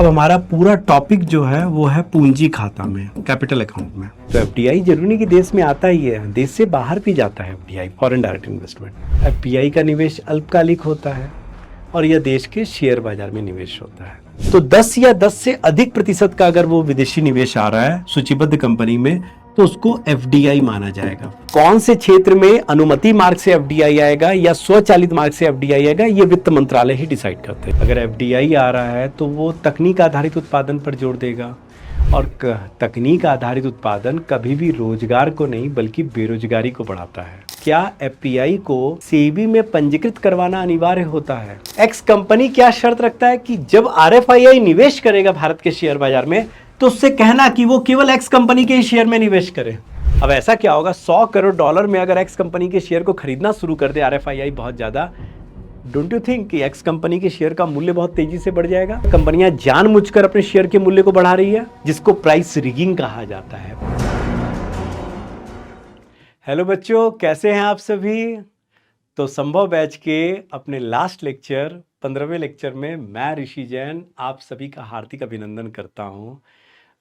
अब हमारा पूरा टॉपिक जो है वो है पूंजी खाता में, कैपिटल अकाउंट में। तो एफडीआई जरूरी नहीं कि देश में आता ही है, देश से बाहर भी जाता है FDI, foreign direct investment. FPI का निवेश अल्पकालिक होता है और यह देश के शेयर बाजार में निवेश होता है। तो 10 या 10 से अधिक प्रतिशत का अगर वो विदेशी निवेश आ रहा है सूचीबद्ध कंपनी में तो उसको एफडीआई माना जाएगा। कौन से क्षेत्र में अनुमति मार्ग से एफडीआई आएगा या स्वचालित मार्ग से एफडीआई आएगा, ये वित्त मंत्रालय ही डिसाइड करते हैं। अगर एफडीआई आ रहा है तो वो तकनीक आधारित उत्पादन पर जोर देगा और तकनीक आधारित उत्पादन कभी भी रोजगार को नहीं बल्कि बेरोजगारी को बढ़ाता है। क्या एफपीआई को सेबी में पंजीकृत करवाना अनिवार्य होता है? एक्स कंपनी क्या शर्त रखता है कि जब आरएफआईआई निवेश करेगा भारत के शेयर बाजार में तो उससे कहना कि वो केवल एक्स कंपनी के ही शेयर में निवेश करे। अब ऐसा क्या होगा, $100 करोड़ में अगर एक्स कंपनी के शेयर को खरीदना शुरू कर दे आरएफआईआई बहुत ज्यादा, डोंट यू थिंक कि एक्स कंपनी के शेयर का मूल्य बहुत तेजी से बढ़ जाएगा? कंपनियां जानबूझकर अपने शेयर के मूल्य को बढ़ा रही है, जिसको प्राइस रिगिंग कहा जाता है। हेलो बच्चों, कैसे हैं आप सभी? तो संभव बैच के अपने लास्ट लेक्चर 15वें लेक्चर में मैं ऋषि जैन आप सभी का हार्दिक अभिनंदन करता हूं।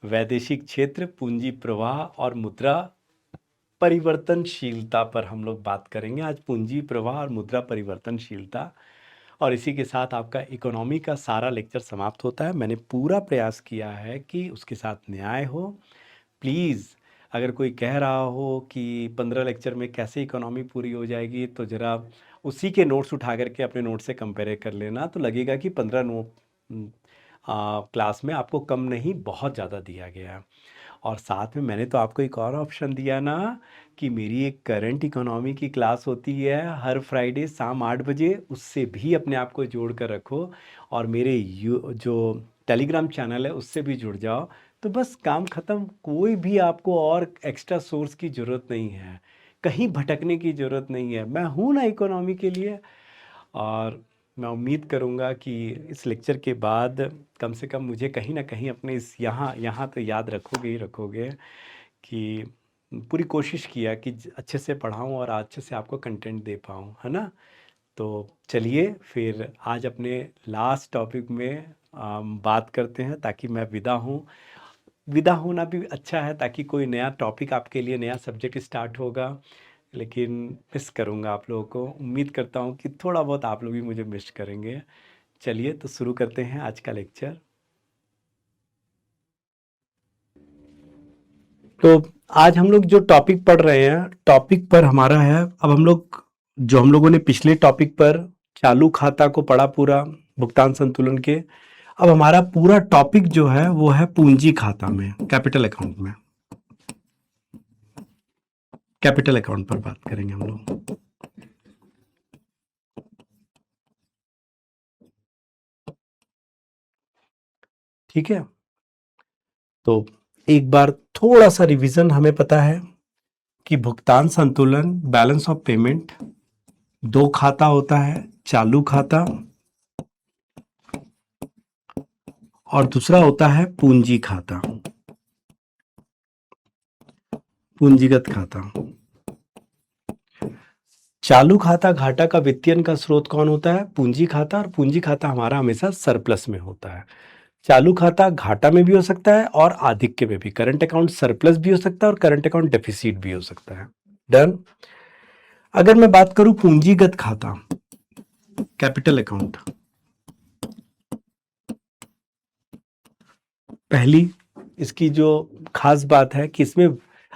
वैदेशिक क्षेत्र, पूंजी प्रवाह और मुद्रा परिवर्तनशीलता पर हम लोग बात करेंगे आज। पूंजी प्रवाह और मुद्रा परिवर्तनशीलता, और इसी के साथ आपका इकोनॉमी का सारा लेक्चर समाप्त होता है। मैंने पूरा प्रयास किया है कि उसके साथ न्याय हो। प्लीज़ अगर कोई कह रहा हो कि 15 लेक्चर में कैसे इकोनॉमी पूरी हो जाएगी, तो ज़रा उसी के नोट्स उठा करके अपने नोट से कंपेयर कर लेना, तो लगेगा कि 15 क्लास में आपको कम नहीं बहुत ज़्यादा दिया गया है। और साथ में मैंने तो आपको एक और ऑप्शन दिया ना कि मेरी एक करंट इकोनॉमी की क्लास होती है हर फ्राइडे शाम 8 बजे, उससे भी अपने आप को जोड़ कर रखो और मेरे जो टेलीग्राम चैनल है उससे भी जुड़ जाओ। तो बस काम ख़त्म। कोई भी आपको और एक्स्ट्रा सोर्स की ज़रूरत नहीं है, कहीं भटकने की ज़रूरत नहीं है। मैं हूँ ना इकोनॉमी के लिए। और मैं उम्मीद करूँगा कि इस लेक्चर के बाद कम से कम मुझे कहीं ना कहीं अपने इस यहाँ यहाँ तो याद रखोगे ही रखोगे कि पूरी कोशिश किया कि अच्छे से पढ़ाऊँ और अच्छे से आपको कंटेंट दे पाऊँ, है ना। तो चलिए फिर आज अपने लास्ट टॉपिक में बात करते हैं, ताकि मैं विदा हूँ। विदा होना भी अच्छा है, ताकि कोई नया टॉपिक आपके लिए, नया सब्जेक्ट स्टार्ट होगा। लेकिन मिस करूँगा आप लोगों को। उम्मीद करता हूँ कि थोड़ा बहुत आप लोग भी मुझे मिस करेंगे। चलिए तो शुरू करते हैं आज का लेक्चर। तो आज हम लोग जो टॉपिक पढ़ रहे हैं, टॉपिक पर हमारा है, अब हम लोगों ने पिछले टॉपिक पर चालू खाता को पढ़ा पूरा, भुगतान संतुलन के। अब हमारा पूरा टॉपिक जो है वो है पूंजी खाता में, कैपिटल अकाउंट में। कैपिटल अकाउंट पर बात करेंगे हम लोग। ठीक है, तो एक बार थोड़ा सा रिवीजन। हमें पता है कि भुगतान संतुलन, बैलेंस ऑफ पेमेंट, दो खाता होता है, चालू खाता और दूसरा होता है पूंजी खाता, पूंजीगत खाता। चालू खाता घाटा का वित्तीयन का स्रोत कौन होता है? पूंजी खाता। और पूंजी खाता हमारा हमेशा सरप्लस में होता है। चालू खाता घाटा में भी हो सकता है और आधिक्य में भी। करंट अकाउंट सरप्लस भी हो सकता है और करंट अकाउंट डेफिसिट भी हो सकता है। डन। अगर मैं बात करूं पूंजीगत खाता, कैपिटल अकाउंट, पहली इसकी जो खास बात है कि इसमें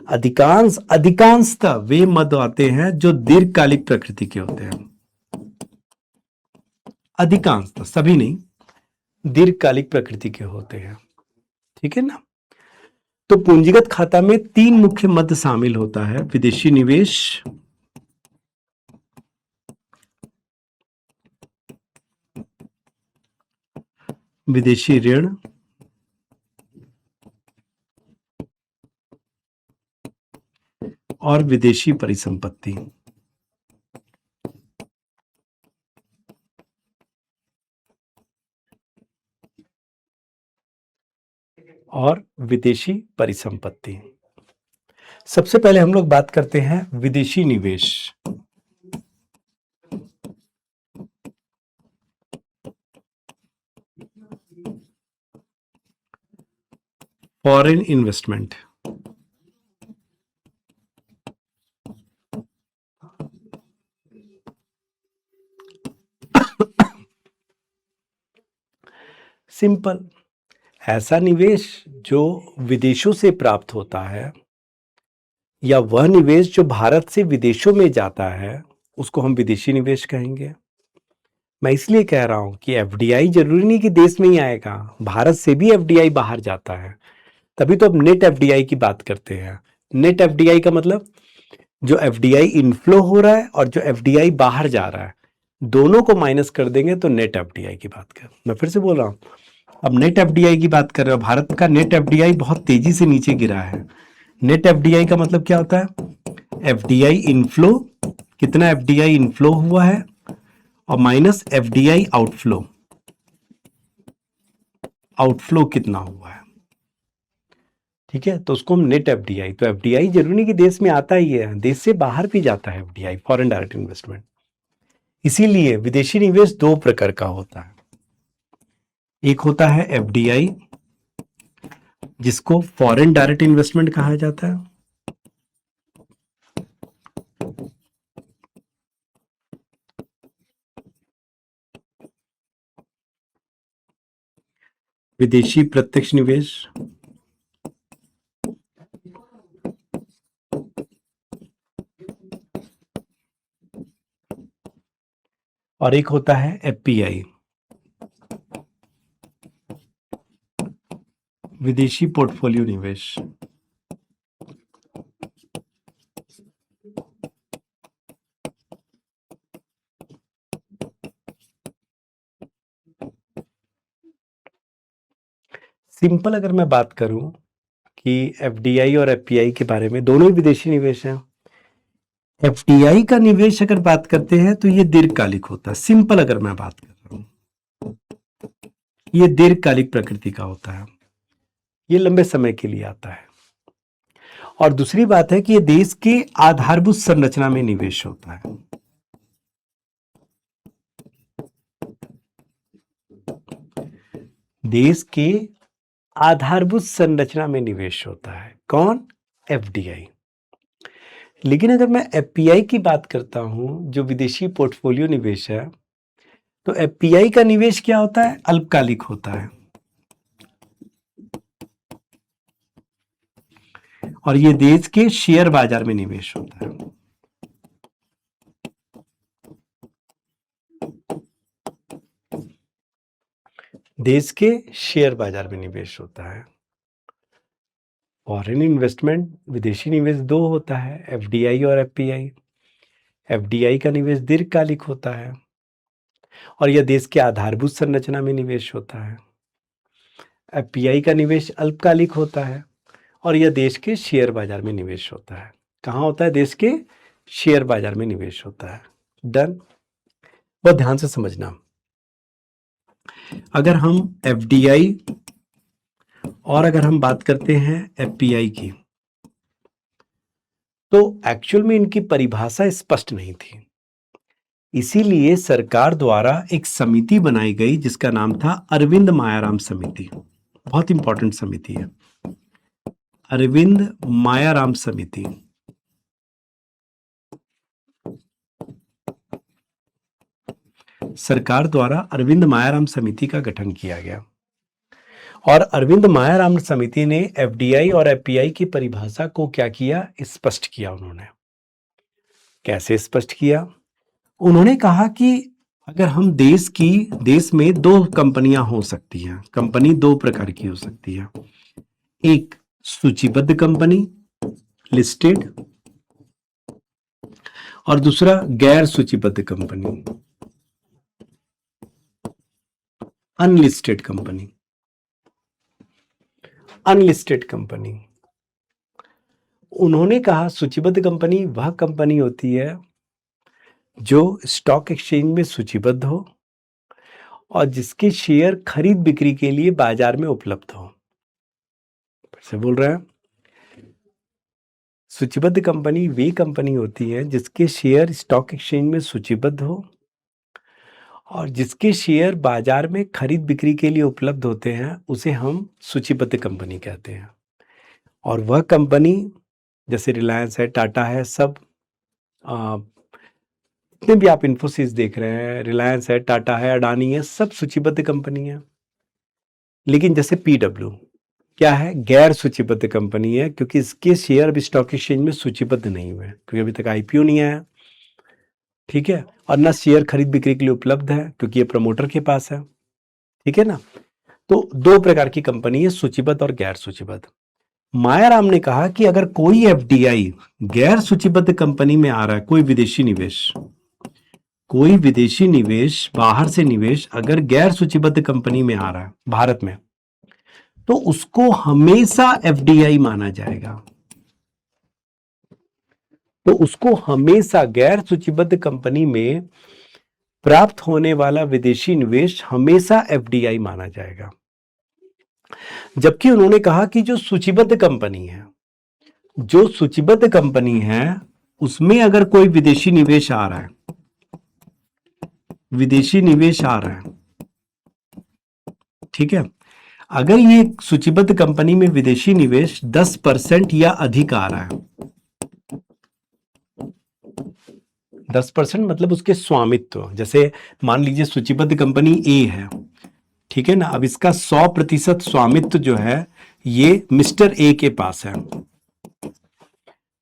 अधिकांशतः वे मद आते हैं जो दीर्घकालिक प्रकृति के होते हैं। अधिकांशतः, सभी नहीं, दीर्घकालिक प्रकृति के होते हैं। ठीक है ना। तो पूंजीगत खाता में 3 मुख्य मद शामिल होता है: विदेशी निवेश, विदेशी ऋण और विदेशी परिसंपत्ति। और विदेशी परिसंपत्ति। सबसे पहले हम लोग बात करते हैं विदेशी निवेश। Foreign investment. सिंपल, ऐसा निवेश जो विदेशों से प्राप्त होता है या वह निवेश जो भारत से विदेशों में जाता है उसको हम विदेशी निवेश कहेंगे। मैं इसलिए कह रहा हूं कि एफडीआई जरूरी नहीं कि देश में ही आएगा, भारत से भी एफडीआई बाहर जाता है। तभी तो अब नेट एफडीआई की बात करते हैं। नेट एफडीआई का मतलब जो एफडीआई इनफ्लो हो रहा है और जो एफडीआई बाहर जा रहा है, दोनों को माइनस कर देंगे तो नेट एफडीआई की बात कर। मैं फिर से बोल रहा हूं, अब नेट एफडीआई की बात कर रहे हो। भारत का नेट एफडीआई बहुत तेजी से नीचे गिरा है। नेट एफडीआई का मतलब क्या होता है? एफडीआई इनफ्लो, कितना एफडीआई इनफ्लो हुआ है, और माइनस एफडीआई आउटफ्लो, आउटफ्लो कितना हुआ है। ठीक है, तो उसको हम नेट एफडीआई, तो एफडीआई जरूरी नहीं कि देश में आता ही है, देश से बाहर भी जाता है एफडीआई, फॉरेन डायरेक्ट इन्वेस्टमेंट। इसीलिए विदेशी निवेश दो प्रकार का होता है। एक होता है एफडीआई जिसको फॉरेन डायरेक्ट इन्वेस्टमेंट कहा जाता है, विदेशी प्रत्यक्ष निवेश। और एक होता है एफपीआई, विदेशी पोर्टफोलियो निवेश। सिंपल अगर मैं बात करूं कि एफडीआई और एफपीआई के बारे में, दोनों ही विदेशी निवेश हैं। एफडीआई का निवेश अगर बात करते हैं तो ये दीर्घकालिक होता है। सिंपल अगर मैं बात कर रहा हूं, ये दीर्घकालिक प्रकृति का होता है, ये लंबे समय के लिए आता है। और दूसरी बात है कि ये देश के आधारभूत संरचना में निवेश होता है। देश के आधारभूत संरचना में निवेश होता है। कौन? एफडीआई। लेकिन अगर मैं एफपीआई की बात करता हूं, जो विदेशी पोर्टफोलियो निवेश है, तो एफपीआई का निवेश क्या होता है? अल्पकालिक होता है। और ये देश के शेयर बाजार में निवेश होता है। देश के शेयर बाजार में निवेश होता है। फॉरेन इन्वेस्टमेंट, विदेशी निवेश दो होता है, एफडीआई और एफपीआई। एफडीआई का निवेश दीर्घकालिक होता है और यह देश के आधारभूत संरचना में निवेश होता है। एफपीआई का निवेश अल्पकालिक होता है और यह देश के शेयर बाजार में निवेश होता है। कहाँ होता है? देश के शेयर बाजार में निवेश होता है। डन। बहुत ध्यान से समझना, अगर हम एफडीआई और अगर हम बात करते हैं एफपीआई की, तो एक्चुअल में इनकी परिभाषा स्पष्ट नहीं थी। इसीलिए सरकार द्वारा एक समिति बनाई गई जिसका नाम था अरविंद मायाराम समिति। बहुत इंपॉर्टेंट समिति है, अरविंद मायाराम समिति। सरकार द्वारा अरविंद मायाराम समिति का गठन किया गया और अरविंद मायाराम समिति ने एफडीआई और एफपीआई की परिभाषा को क्या किया? स्पष्ट किया। उन्होंने कैसे स्पष्ट किया? उन्होंने कहा कि अगर हम देश में दो कंपनियां हो सकती हैं। कंपनी दो प्रकार की हो सकती है, एक सूचीबद्ध कंपनी लिस्टेड और दूसरा गैर सूचीबद्ध company unlisted company. Unlisted company, उन्होंने कहा सूचीबद्ध कंपनी वह कंपनी होती है जो स्टॉक एक्सचेंज में सूचीबद्ध हो और जिसके शेयर खरीद बिक्री के लिए बाजार में उपलब्ध हो। फिर से बोल रहे हैं, सूचीबद्ध कंपनी वे कंपनी होती है जिसके शेयर स्टॉक एक्सचेंज में सूचीबद्ध हो और जिसके शेयर बाजार में खरीद बिक्री के लिए उपलब्ध होते हैं उसे हम सूचीबद्ध कंपनी कहते हैं। और वह कंपनी जैसे रिलायंस है, टाटा है, सब जितने भी आप इन्फोसिस देख रहे हैं, रिलायंस है, टाटा है, अडानी है, सब सूचीबद्ध कंपनी है। लेकिन जैसे पीडब्ल्यू क्या है, गैर सूचीबद्ध कंपनी है, क्योंकि इसके शेयर अभी स्टॉक एक्सचेंज में सूचीबद्ध नहीं हुए, क्योंकि अभी तक आईपीओ नहीं आया। ठीक है, और ना शेयर खरीद बिक्री के लिए उपलब्ध है, क्योंकि ये प्रमोटर के पास है। ठीक है ना। तो दो प्रकार की कंपनी है, सूचीबद्ध और गैर सूचीबद्ध। मायाराम ने कहा कि अगर कोई एफडीआई गैर सूचीबद्ध कंपनी में आ रहा है, कोई विदेशी निवेश बाहर से निवेश अगर गैर सूचीबद्ध कंपनी में आ रहा है भारत में, तो उसको हमेशा एफडीआई माना जाएगा। तो उसको हमेशा गैर सूचीबद्ध कंपनी में प्राप्त होने वाला विदेशी निवेश हमेशा एफडीआई माना जाएगा। जबकि उन्होंने कहा कि जो सूचीबद्ध कंपनी है उसमें अगर कोई विदेशी निवेश आ रहा है, ठीक है, अगर ये सूचीबद्ध कंपनी में विदेशी निवेश 10% या अधिक आ रहा है, 10% मतलब उसके स्वामित्व, जैसे मान लीजिए सूचीबद्ध कंपनी ए है, ठीक है ना, अब इसका 100% स्वामित्व जो है ये मिस्टर ए के पास है,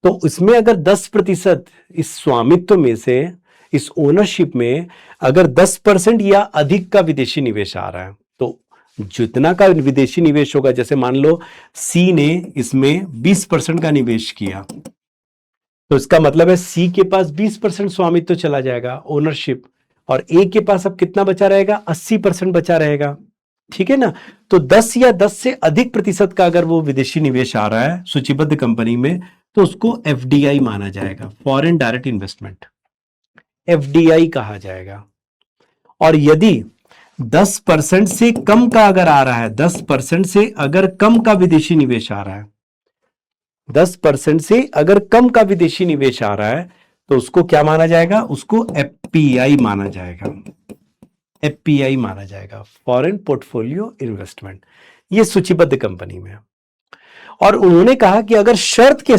तो इसमें अगर 10% इस स्वामित्व में से, इस ओनरशिप में अगर 10% या अधिक का विदेशी निवेश आ रहा है, तो जितना का विदेशी निवेश होगा, जैसे मान लो सी ने इसमें 20% का निवेश किया, तो इसका मतलब है सी के पास 20% स्वामित्व चला जाएगा, ओनरशिप, और ए के पास अब कितना बचा रहेगा, 80% बचा रहेगा। ठीक है ना। तो 10 या 10 से अधिक प्रतिशत का अगर वो विदेशी निवेश आ रहा है सूचीबद्ध कंपनी में, तो उसको एफडीआई माना जाएगा, फॉरेन डायरेक्ट इन्वेस्टमेंट, एफडीआई कहा जाएगा। और यदि 10% से कम का अगर आ रहा है, 10% से अगर कम का विदेशी निवेश आ रहा है, 10% से अगर कम का विदेशी निवेश आ रहा है, तो उसको क्या माना जाएगा, उसको एफपीआई माना जाएगा, एफपीआई माना जाएगा, फॉरेन पोर्टफोलियो इन्वेस्टमेंट। ये सूचीबद्ध कंपनी में। और उन्होंने कहा कि अगर शर्त के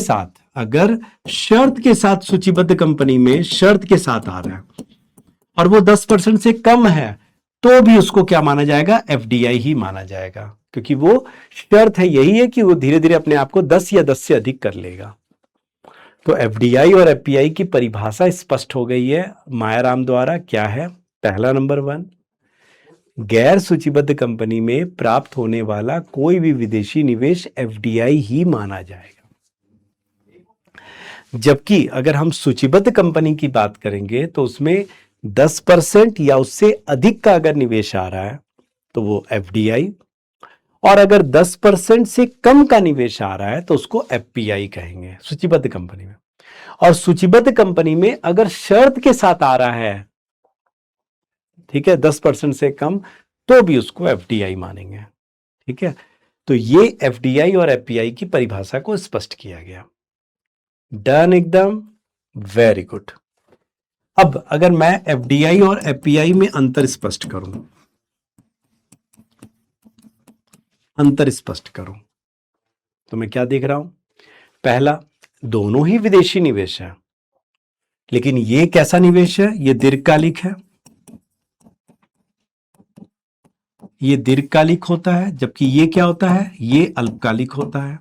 साथ सूचीबद्ध कंपनी में शर्त के साथ आ रहा है और वो 10% से कम है, तो भी उसको क्या माना जाएगा, एफडीआई ही माना जाएगा, क्योंकि वो शर्त है, यही है कि वो धीरे धीरे अपने आप को 10 या 10 से अधिक कर लेगा। तो एफडीआई और एफपीआई की परिभाषा स्पष्ट हो गई है मायाराम द्वारा। क्या है, पहला नंबर 1, गैर सूचीबद्ध कंपनी में प्राप्त होने वाला कोई भी विदेशी निवेश एफडीआई ही माना जाएगा। जबकि अगर हम सूचीबद्ध कंपनी की बात करेंगे तो उसमें 10% या उससे अधिक का अगर निवेश आ रहा है तो वो एफडीआई, और अगर 10% से कम का निवेश आ रहा है तो उसको एफपीआई कहेंगे सूचीबद्ध कंपनी में। और सूचीबद्ध कंपनी में अगर शर्त के साथ आ रहा है, ठीक है, 10% से कम, तो भी उसको एफडीआई मानेंगे। ठीक है, तो ये एफडीआई और एफपीआई की परिभाषा को स्पष्ट किया गया। डन, एकदम वेरी गुड। अब अगर मैं एफडीआई और एफपीआई में अंतर स्पष्ट करूं, तो मैं क्या देख रहा हूं, पहला, दोनों ही विदेशी निवेश है, लेकिन ये कैसा निवेश है, ये दीर्घकालिक है, ये दीर्घकालिक होता है, जबकि ये क्या होता है, ये अल्पकालिक होता है,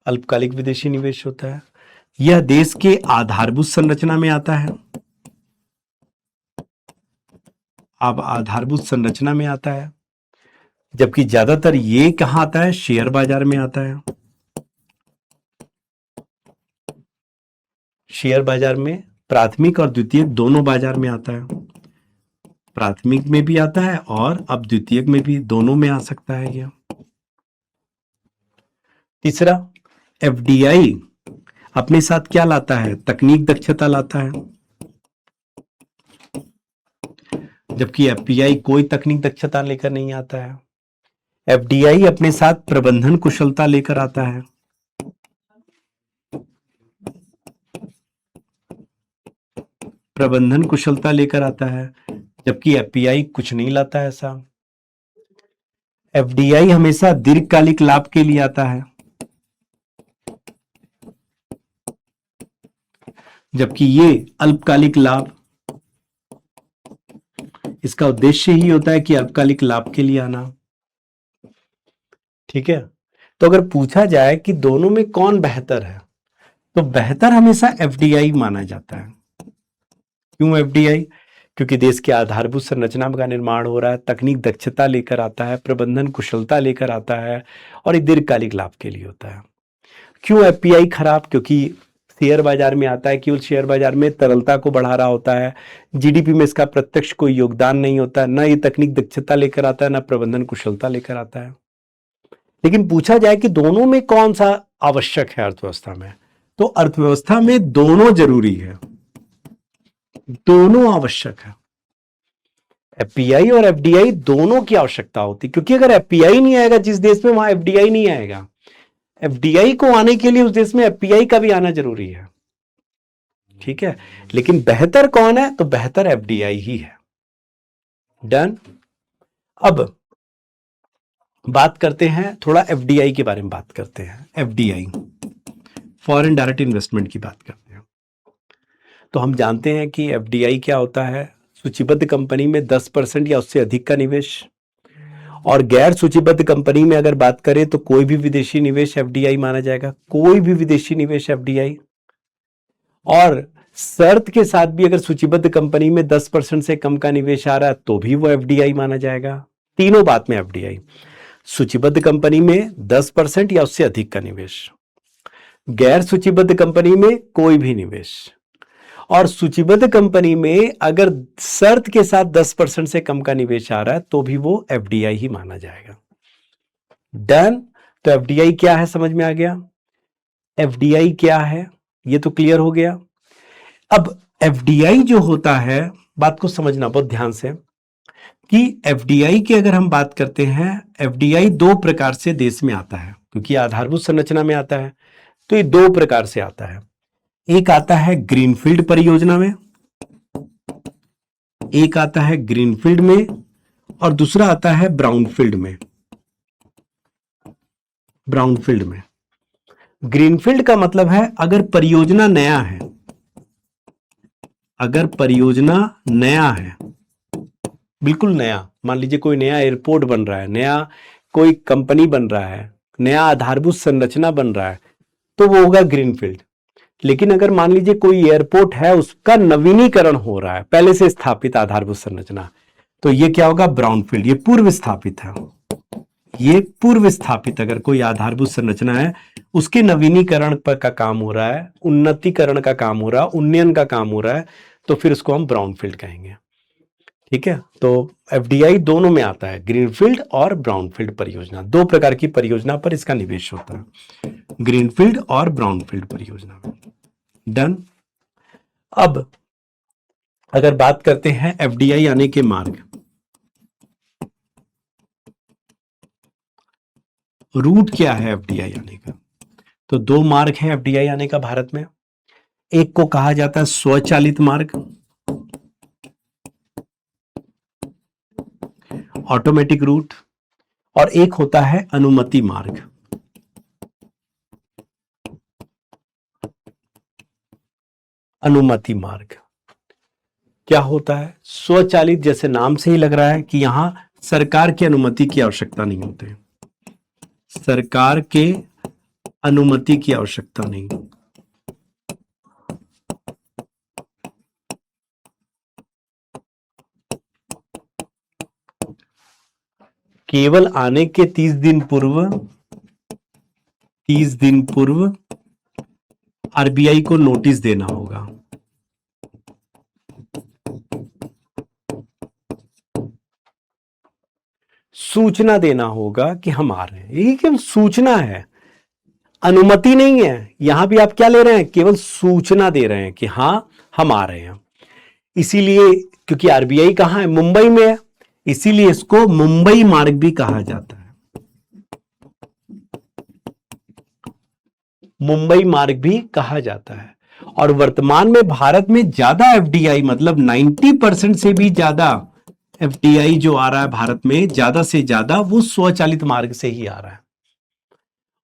अल्पकालिक विदेशी निवेश होता है। यह देश के आधारभूत संरचना में आता है, अब आधारभूत संरचना में आता है, जबकि ज्यादातर ये कहां आता है, शेयर बाजार में आता है। शेयर बाजार में प्राथमिक और द्वितीयक दोनों बाजार में आता है, प्राथमिक में भी आता है और अब द्वितीयक में भी, दोनों में आ सकता है यह। तीसरा, एफडीआई अपने साथ क्या लाता है, तकनीक दक्षता लाता है, जबकि एफपीआई कोई तकनीक दक्षता लेकर नहीं आता है। एफडीआई अपने साथ प्रबंधन कुशलता लेकर आता है, प्रबंधन कुशलता लेकर आता है, जबकि एफपीआई कुछ नहीं लाता ऐसा। एफडीआई हमेशा दीर्घकालिक लाभ के लिए आता है, जबकि ये अल्पकालिक लाभ, इसका उद्देश्य ही होता है कि अल्पकालिक लाभ के लिए आना। ठीक है, तो अगर पूछा जाए कि दोनों में कौन बेहतर है, तो बेहतर हमेशा एफडीआई माना जाता है। क्यों एफडीआई? क्योंकि देश की आधारभूत संरचना का निर्माण हो रहा है, तकनीक दक्षता लेकर आता है, प्रबंधन कुशलता लेकर आता है, और ये दीर्घकालिक लाभ के लिए होता है। क्यों एफपीआई खराब? क्योंकि शेयर बाजार में आता है, केवल शेयर बाजार में तरलता को बढ़ा रहा होता है, जीडीपी में इसका प्रत्यक्ष कोई योगदान नहीं होता है, ना ये तकनीक दक्षता लेकर आता है, ना प्रबंधन कुशलता लेकर आता है। लेकिन पूछा जाए कि दोनों में कौन सा आवश्यक है अर्थव्यवस्था में, तो अर्थव्यवस्था में दोनों जरूरी है, दोनों आवश्यक है। एफपीआई और एफडीआई दोनों की आवश्यकता होती, क्योंकि अगर एफपीआई नहीं आएगा जिस देश में, वहां एफडीआई नहीं आएगा। एफडीआई को आने के लिए उस देश में एफपीआई का भी आना जरूरी है। ठीक है, लेकिन बेहतर कौन है? तो बेहतर एफडीआई ही है। डन। अब बात करते हैं थोड़ा एफडीआई के बारे में, बात करते हैं। एफडीआई फॉरेन डायरेक्ट इन्वेस्टमेंट की बात करते हैं। तो हम जानते हैं कि एफडीआई क्या होता है। सूचीबद्ध कंपनी में 10% या उससे अधिक का निवेश, और गैर सूचीबद्ध कंपनी में अगर बात करें तो कोई भी विदेशी निवेश एफडीआई माना जाएगा, कोई भी विदेशी निवेश एफडीआई। और शर्त के साथ भी अगर सूचीबद्ध कंपनी में 10% से कम का निवेश आ रहा है तो भी वो एफडीआई माना जाएगा। तीनों बात में एफडीआई। सूचीबद्ध कंपनी में 10% या उससे अधिक का निवेश, गैर सूचीबद्ध कंपनी में कोई भी निवेश, और सूचीबद्ध कंपनी में अगर शर्त के साथ 10% से कम का निवेश आ रहा है तो भी वो एफडीआई ही माना जाएगा। डन। तो एफडीआई क्या है समझ में आ गया। एफडीआई क्या है ये तो क्लियर हो गया। अब एफडीआई जो होता है, बात को समझना बहुत ध्यान से, कि एफडीआई की अगर हम बात करते हैं, एफडीआई दो प्रकार से देश में आता है, क्योंकि आधारभूत संरचना में आता है, तो ये दो प्रकार से आता है। एक आता है ग्रीनफील्ड परियोजना में, एक आता है ग्रीनफील्ड में, और दूसरा आता है ब्राउनफील्ड में। ब्राउनफील्ड में ग्रीनफील्ड का मतलब है अगर परियोजना नया है, अगर परियोजना नया है, बिल्कुल नया, मान लीजिए कोई नया एयरपोर्ट बन रहा है, नया कोई कंपनी बन रहा है, नया आधारभूत संरचना बन रहा है, तो वो होगा ग्रीनफील्ड। लेकिन अगर मान लीजिए कोई एयरपोर्ट है, उसका नवीनीकरण हो रहा है, पहले से स्थापित आधारभूत संरचना, तो ये क्या होगा? ब्राउनफील्ड। ये पूर्व स्थापित है, ये पूर्व स्थापित अगर कोई आधारभूत संरचना है, उसके नवीनीकरण पर का काम हो रहा है, उन्नतीकरण का काम हो रहा है, उन्नयन का काम हो रहा है, तो फिर उसको हम ब्राउनफील्ड कहेंगे। ठीक है, तो एफडीआई दोनों में आता है, ग्रीनफील्ड और ब्राउनफील्ड परियोजना, दो प्रकार की परियोजना पर इसका निवेश होता है, ग्रीनफील्ड और ब्राउनफील्ड परियोजना में। डन। अब अगर बात करते हैं एफडीआई आने के मार्ग, रूट क्या है एफडीआई आने का, तो दो मार्ग है एफडीआई आने का भारत में। एक को कहा जाता है स्वचालित मार्ग, ऑटोमेटिक रूट, और एक होता है अनुमति मार्ग। अनुमति मार्ग क्या होता है? स्वचालित, जैसे नाम से ही लग रहा है कि यहां सरकार की अनुमति की आवश्यकता नहीं होती, सरकार के अनुमति की आवश्यकता नहीं। केवल आने के 30 दिन पूर्व, 30 दिन पूर्व आरबीआई को नोटिस देना होगा। सूचना देना होगा कि हम आ रहे हैं, ये केवल सूचना है, अनुमति नहीं है। यहां भी आप क्या ले रहे हैं? केवल सूचना दे रहे हैं कि हां हम आ रहे हैं। इसीलिए क्योंकि आरबीआई कहां है? मुंबई में है, इसीलिए इसको मुंबई मार्ग भी कहा जाता है, मुंबई मार्ग भी कहा जाता है। और वर्तमान में भारत में ज्यादा एफडीआई मतलब 90% से भी ज्यादा एफडीआई जो आ रहा है भारत में ज्यादा से ज्यादा वो स्वचालित मार्ग से ही आ रहा है।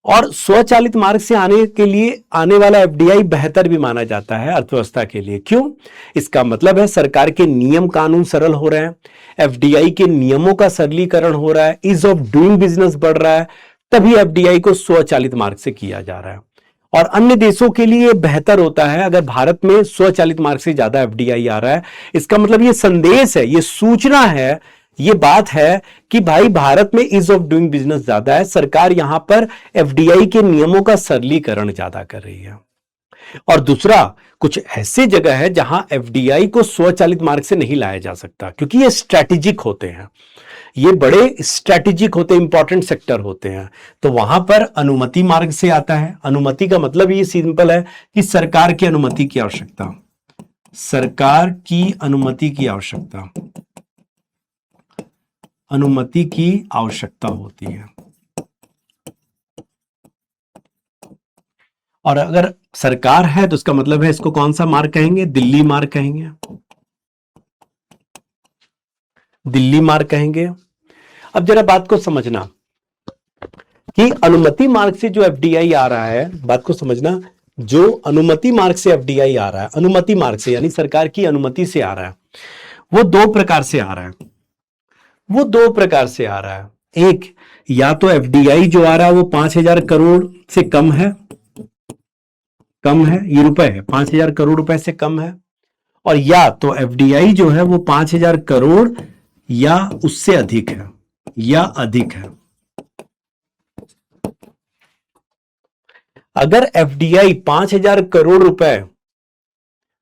और स्वचालित मार्ग से आने के लिए आने वाला एफडीआई बेहतर भी माना जाता है अर्थव्यवस्था के लिए। क्यों? इसका मतलब है सरकार के नियम कानून सरल हो रहे हैं, एफडीआई के नियमों का सरलीकरण हो रहा है, ईज ऑफ डूइंग बिजनेस बढ़ रहा है, तभी एफडीआई को स्वचालित मार्ग से किया जा रहा है। और अन्य देशों के लिए बेहतर होता है अगर भारत में स्वचालित मार्ग से ज्यादा एफडीआई आ रहा है। इसका मतलब ये संदेश है, ये सूचना है, ये बात है कि भाई भारत में ईज ऑफ डूइंग बिजनेस ज्यादा है, सरकार यहां पर एफडीआई के नियमों का सरलीकरण ज्यादा कर रही है। और दूसरा, कुछ ऐसे जगह है जहां एफडीआई को स्वचालित मार्ग से नहीं लाया जा सकता क्योंकि ये स्ट्रैटेजिक होते हैं, ये बड़े स्ट्रैटेजिक होते हैं, इंपॉर्टेंट सेक्टर होते हैं, तो वहां पर अनुमति मार्ग से आता है। अनुमति का मतलब ये सिंपल है कि सरकार की अनुमति की आवश्यकता, सरकार की अनुमति की आवश्यकता, अनुमति की आवश्यकता होती है। और अगर सरकार है तो इसका मतलब है इसको कौन सा मार्ग कहेंगे? दिल्ली मार्ग कहेंगे, दिल्ली मार्ग कहेंगे। अब जरा बात को समझना कि अनुमति मार्ग से जो एफडीआई आ रहा है, बात को समझना, जो अनुमति मार्ग से एफडीआई आ रहा है, अनुमति मार्ग से यानी सरकार की अनुमति से आ रहा है, वो दो प्रकार से आ रहा है, वो दो प्रकार से आ रहा है। एक, या तो एफडीआई जो आ रहा है वो 5,000 करोड़ से कम है, कम है, ये रुपए है, 5,000 करोड़ रुपए से कम है, और या तो एफडीआई जो है वो 5,000 करोड़ या उससे अधिक है, या अधिक है। अगर एफडीआई 5,000 करोड़ रुपए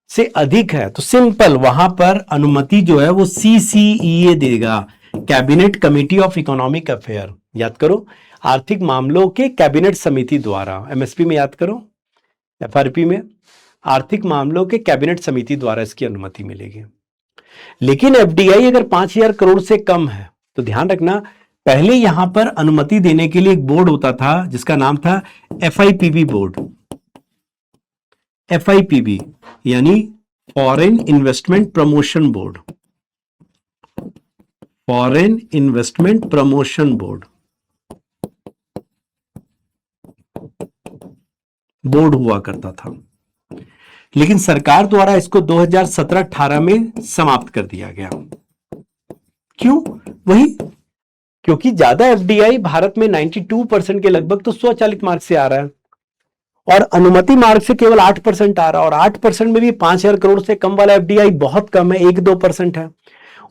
से अधिक है तो सिंपल वहां पर अनुमति जो है वो सीसीईए देगा, cabinet committee of economic affair. याद करो, आर्थिक मामलों के कैबिनेट समिति द्वारा, एमएसपी में याद करो, एफआरपी में आर्थिक मामलों के कैबिनेट समिति द्वारा इसकी अनुमति मिलेगी। लेकिन एफडीआई अगर 5,000 करोड़ से कम है तो ध्यान रखना, पहले यहां पर अनुमति देने के लिए एक बोर्ड होता था जिसका नाम था एफआईपीबी बोर्ड, एफआईपीबी यानी foreign investment promotion board, foreign investment promotion board, board हुआ करता था। लेकिन सरकार द्वारा इसको 2017-18 में समाप्त कर दिया गया। क्यों? वही, क्योंकि ज्यादा एफडीआई भारत में 92% के लगभग तो स्वचालित मार्ग से आ रहा है और अनुमति मार्ग से केवल 8% आ रहा है, और 8% में भी 5,000 करोड़ से कम वाला एफडीआई बहुत कम है, 1-2% है।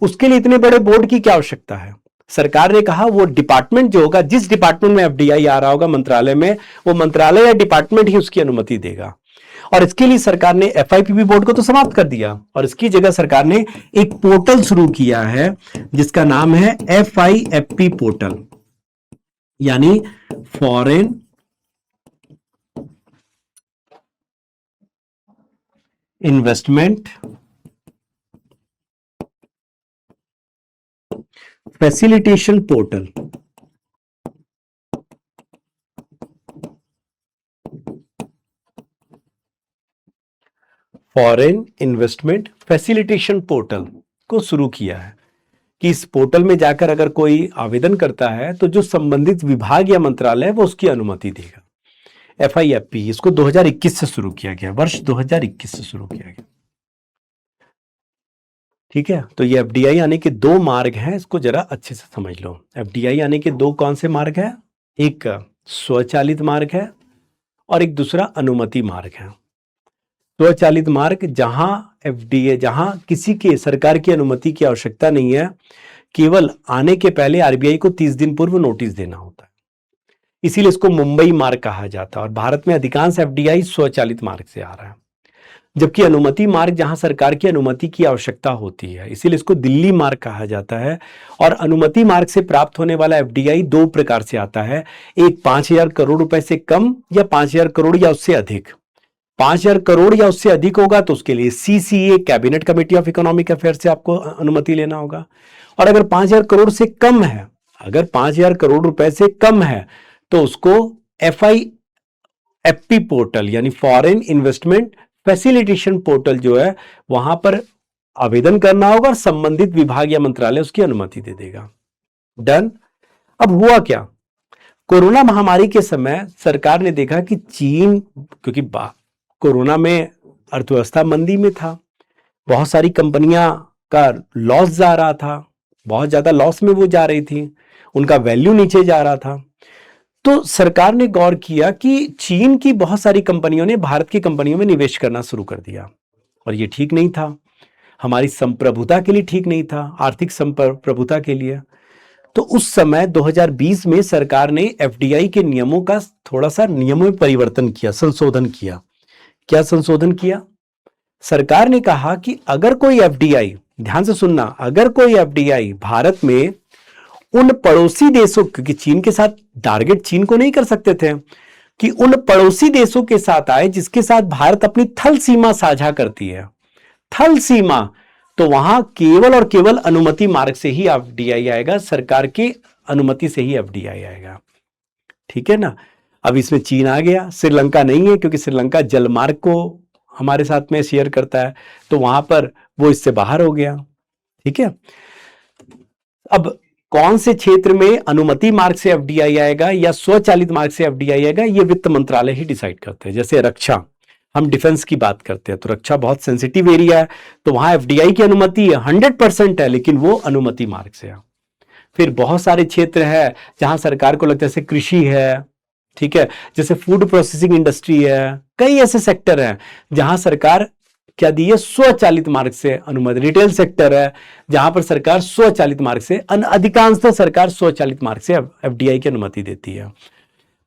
उसके लिए इतने बड़े बोर्ड की क्या आवश्यकता है? सरकार ने कहा वो डिपार्टमेंट जो होगा, जिस डिपार्टमेंट में एफडीआई आ रहा होगा मंत्रालय में, वो मंत्रालय या डिपार्टमेंट ही उसकी अनुमति देगा। और इसके लिए सरकार ने एफआईपीबी बोर्ड को तो समाप्त कर दिया और इसकी जगह सरकार ने एक पोर्टल शुरू किया है जिसका नाम है एफआईएफपी पोर्टल, यानी foreign investment facilitation portal. Foreign investment facilitation portal को शुरू किया है कि इस पोर्टल में जाकर अगर कोई आवेदन करता है तो जो संबंधित विभाग या मंत्रालय है वो उसकी अनुमति देगा। एफआईएफपी इसको 2021 से शुरू किया गया, वर्ष 2021 से शुरू किया गया। ठीक है, तो ये एफडीआई आने के दो मार्ग हैं, इसको जरा अच्छे से समझ लो। एफडीआई आने के दो कौन से मार्ग हैं? एक स्वचालित मार्ग है और एक दूसरा अनुमति मार्ग है। स्वचालित मार्ग जहां एफडीए, जहां किसी के सरकार की अनुमति की आवश्यकता नहीं है, केवल आने के पहले आरबीआई को 30 दिन पूर्व नोटिस देना होता है, इसीलिए इसको मुंबई मार्ग कहा जाता है। और भारत में अधिकांश एफडीआई स्वचालित मार्ग से आ रहा है, जबकि अनुमति मार्ग जहां सरकार की अनुमति की आवश्यकता होती है, इसीलिए इसको दिल्ली मार्ग कहा जाता है। और अनुमति मार्ग से प्राप्त होने वाला एफडीआई दो प्रकार से आता है, एक 5,000 करोड़ रुपए से कम या 5,000 करोड़ या उससे अधिक। 5,000 करोड़ या उससे अधिक होगा तो उसके लिए CCA, cabinet committee of economic affair से आपको अनुमति लेना होगा। और अगर 5,000 करोड़ से कम है, अगर 5,000 करोड़ रुपए से कम है तो उसको एफआईएफपी पोर्टल यानी फॉरेन इन्वेस्टमेंट फैसिलिटेशन पोर्टल जो है वहां पर आवेदन करना होगा और संबंधित विभाग या मंत्रालय उसकी अनुमति दे देगा। डन। अब हुआ क्या, कोरोना महामारी के समय सरकार ने देखा कि चीन, क्योंकि कोरोना में अर्थव्यवस्था मंदी में था, बहुत सारी कंपनियां का लॉस जा रहा था, बहुत ज्यादा लॉस में वो जा रही थी, उनका वैल्यू नीचे जा रहा था। तो सरकार ने गौर किया कि चीन की बहुत सारी कंपनियों ने भारत की कंपनियों में निवेश करना शुरू कर दिया और ये ठीक नहीं था, हमारी संप्रभुता के लिए ठीक नहीं था, आर्थिक संप्रभुता के लिए। तो उस समय 2020 में सरकार ने एफडीआई के नियमों का थोड़ा सा नियमों में परिवर्तन किया, संशोधन किया। क्या संशोधन किया? सरकार ने कहा कि अगर कोई एफडीआई, ध्यान से सुनना, अगर कोई एफडीआई भारत में उन पड़ोसी देशों, क्योंकि चीन के साथ टारगेट चीन को नहीं कर सकते थे, कि उन पड़ोसी देशों के साथ आए जिसके साथ भारत अपनी थल सीमा साझा करती है, थल सीमा, तो वहां केवल और केवल अनुमति मार्ग से ही एफडीआई आएगा, सरकार की अनुमति से ही एफडीआई आएगा। ठीक है ना। अब इसमें चीन आ गया, श्रीलंका नहीं है क्योंकि श्रीलंका जलमार्ग को हमारे साथ में शेयर करता है, तो वहां पर वो इससे बाहर हो गया। ठीक है। अब कौन से क्षेत्र में अनुमति मार्ग से एफडीआई आएगा या स्वचालित मार्ग से एफडीआई आएगा, ये वित्त मंत्रालय ही डिसाइड करते हैं। जैसे रक्षा, हम डिफेंस की बात करते हैं तो रक्षा बहुत सेंसिटिव एरिया है, तो वहां एफडीआई की अनुमति 100% है, लेकिन वो अनुमति मार्ग से है। फिर बहुत सारे क्षेत्र है जहां सरकार को लगता है, जैसे कृषि है, ठीक है, जैसे फूड प्रोसेसिंग इंडस्ट्री है, कई ऐसे सेक्टर हैं जहां सरकार क्या दी है, स्वचालित मार्ग से अनुमति। रिटेल सेक्टर है जहां पर सरकार स्वचालित मार्ग से, अधिकांशतः सरकार स्वचालित मार्ग से एफडीआई की अनुमति देती है।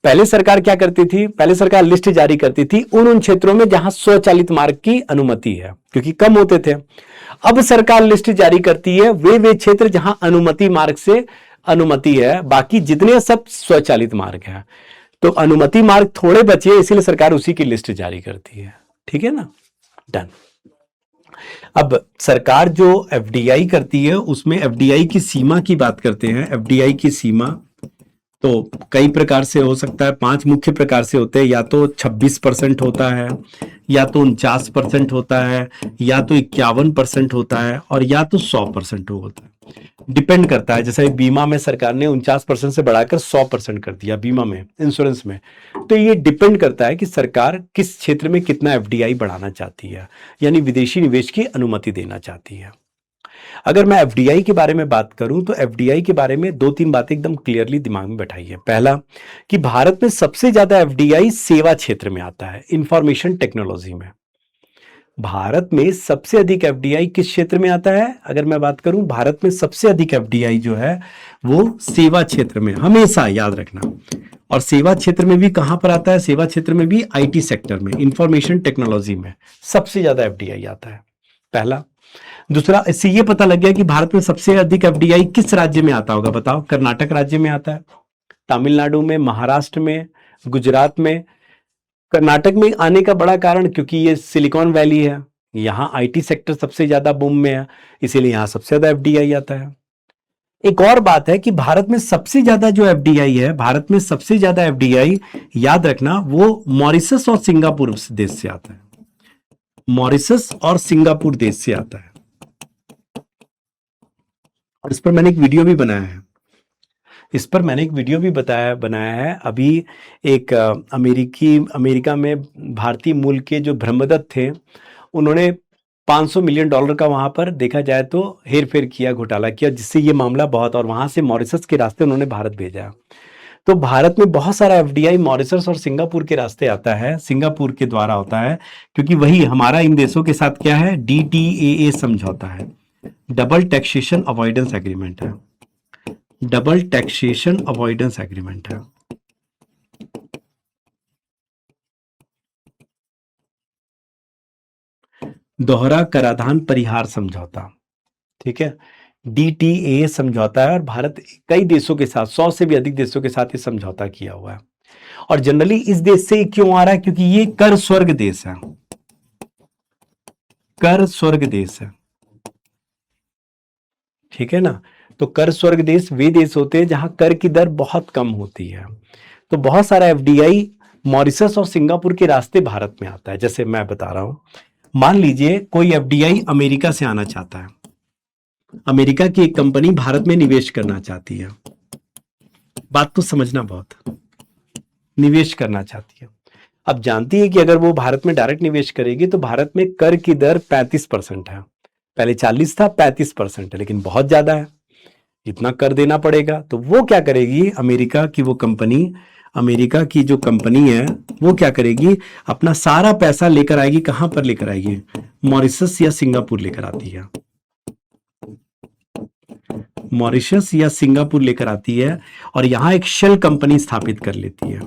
पहले सरकार क्या करती थी, पहले सरकार लिस्ट जारी करती थी उन क्षेत्रों में जहां स्वचालित मार्ग की अनुमति है, क्योंकि कम होते थे। अब सरकार लिस्ट जारी करती है वे क्षेत्र जहां अनुमति मार्ग से अनुमति है, बाकी जितने सब स्वचालित मार्ग है। तो अनुमति मार्ग थोड़े बचे, इसीलिए सरकार उसी की लिस्ट जारी करती है। ठीक है ना। डन। अब सरकार जो एफडीआई करती है उसमें एफडीआई की सीमा की बात करते हैं। एफडीआई की सीमा तो कई प्रकार से हो सकता है, 5 मुख्य प्रकार से होते हैं। या तो 26% होता है, या तो 49% होता है, या तो 51% होता है, और या तो 100% होता है। डिपेंड करता है। जैसे बीमा में सरकार ने 49% से बढ़ाकर 100% कर दिया, बीमा में, इंश्योरेंस में। तो ये डिपेंड करता है कि सरकार किस क्षेत्र में कितना एफडीआई बढ़ाना चाहती है, यानी विदेशी निवेश की अनुमति देना चाहती है। अगर मैं एफडीआई के बारे में बात करूं तो एफडीआई के बारे में 2-3 बातें एकदम क्लियरली दिमाग में बैठाइए। पहला, कि भारत में सबसे ज्यादा एफडीआई सेवा क्षेत्र में आता है, इंफॉर्मेशन टेक्नोलॉजी में। भारत में सबसे अधिक एफडीआई किस क्षेत्र में आता है? अगर मैं बात करूं, भारत में सबसे अधिक एफडीआई जो है वो सेवा क्षेत्र में, हमेशा याद रखना। और सेवा क्षेत्र में भी कहां पर आता है? सेवा क्षेत्र में भी आईटी सेक्टर में, इंफॉर्मेशन टेक्नोलॉजी में सबसे ज्यादा एफडीआई आता है, पहला। दूसरा, इससे ये पता लग गया कि भारत में सबसे अधिक एफडीआई किस राज्य में आता होगा? बताओ। कर्नाटक राज्य में आता है, तमिलनाडु में, महाराष्ट्र में, गुजरात में। कर्नाटक में आने का बड़ा कारण क्योंकि ये सिलिकॉन वैली है, यहां आईटी सेक्टर सबसे ज्यादा बूम में है, इसीलिए यहां सबसे ज्यादा एफडीआई आता है। एक और बात है कि भारत में सबसे ज्यादा जो एफडीआई है, भारत में सबसे ज्यादा एफडीआई, याद रखना, वो मॉरिशस और सिंगापुर देश से आता है। मॉरिशस और सिंगापुर देश से आता है। और इस पर मैंने एक वीडियो भी बनाया है, इस पर मैंने एक वीडियो भी बनाया है। अभी एक अमेरिका में भारतीय मूल के जो ब्रह्मदत्त थे, उन्होंने $500 मिलियन का वहां पर देखा जाए तो हेर फेर किया, घोटाला किया, जिससे ये मामला बहुत, और वहां से मॉरिशस के रास्ते उन्होंने भारत भेजा। तो भारत में बहुत सारा एफडीआई मॉरिशस और सिंगापुर के रास्ते आता है, सिंगापुर के द्वारा होता है, क्योंकि वही हमारा इन देशों के साथ क्या है, डीटीएए समझौता है, डबल टैक्सेशन अवॉइडेंस एग्रीमेंट है, डबल टैक्सेशन अवॉइडेंस एग्रीमेंट है। दोहरा कराधान परिहार समझौता, ठीक है, डीटीए समझौता है। और भारत कई देशों के साथ, 100 से भी अधिक देशों के साथ ये समझौता किया हुआ है। और जनरली इस देश से क्यों आ रहा है? क्योंकि ये कर स्वर्ग देश है, कर स्वर्ग देश है, ठीक है ना। तो कर स्वर्ग देश वे देश होते हैं जहां कर की दर बहुत कम होती है। तो बहुत सारा एफडीआई मॉरिशस और सिंगापुर के रास्ते भारत में आता है। जैसे मैं बता रहा हूं, मान लीजिए कोई एफडीआई अमेरिका से आना चाहता है, अमेरिका की एक कंपनी भारत में निवेश करना चाहती है, बात तो समझना, बहुत निवेश करना चाहती है। अब जानती है कि अगर वो भारत में डायरेक्ट निवेश करेगी तो भारत में कर की दर 35% है, पहले 40 था, 35% है, लेकिन बहुत ज्यादा है, इतना कर देना पड़ेगा। तो वो क्या करेगी, अमेरिका की वो कंपनी, अमेरिका की जो कंपनी है वो क्या करेगी, अपना सारा पैसा लेकर आएगी। कहां पर लेकर आएगी, मॉरिशस या सिंगापुर लेकर आती है, मॉरिशस या सिंगापुर लेकर आती है, और यहां एक शेल कंपनी स्थापित कर लेती है।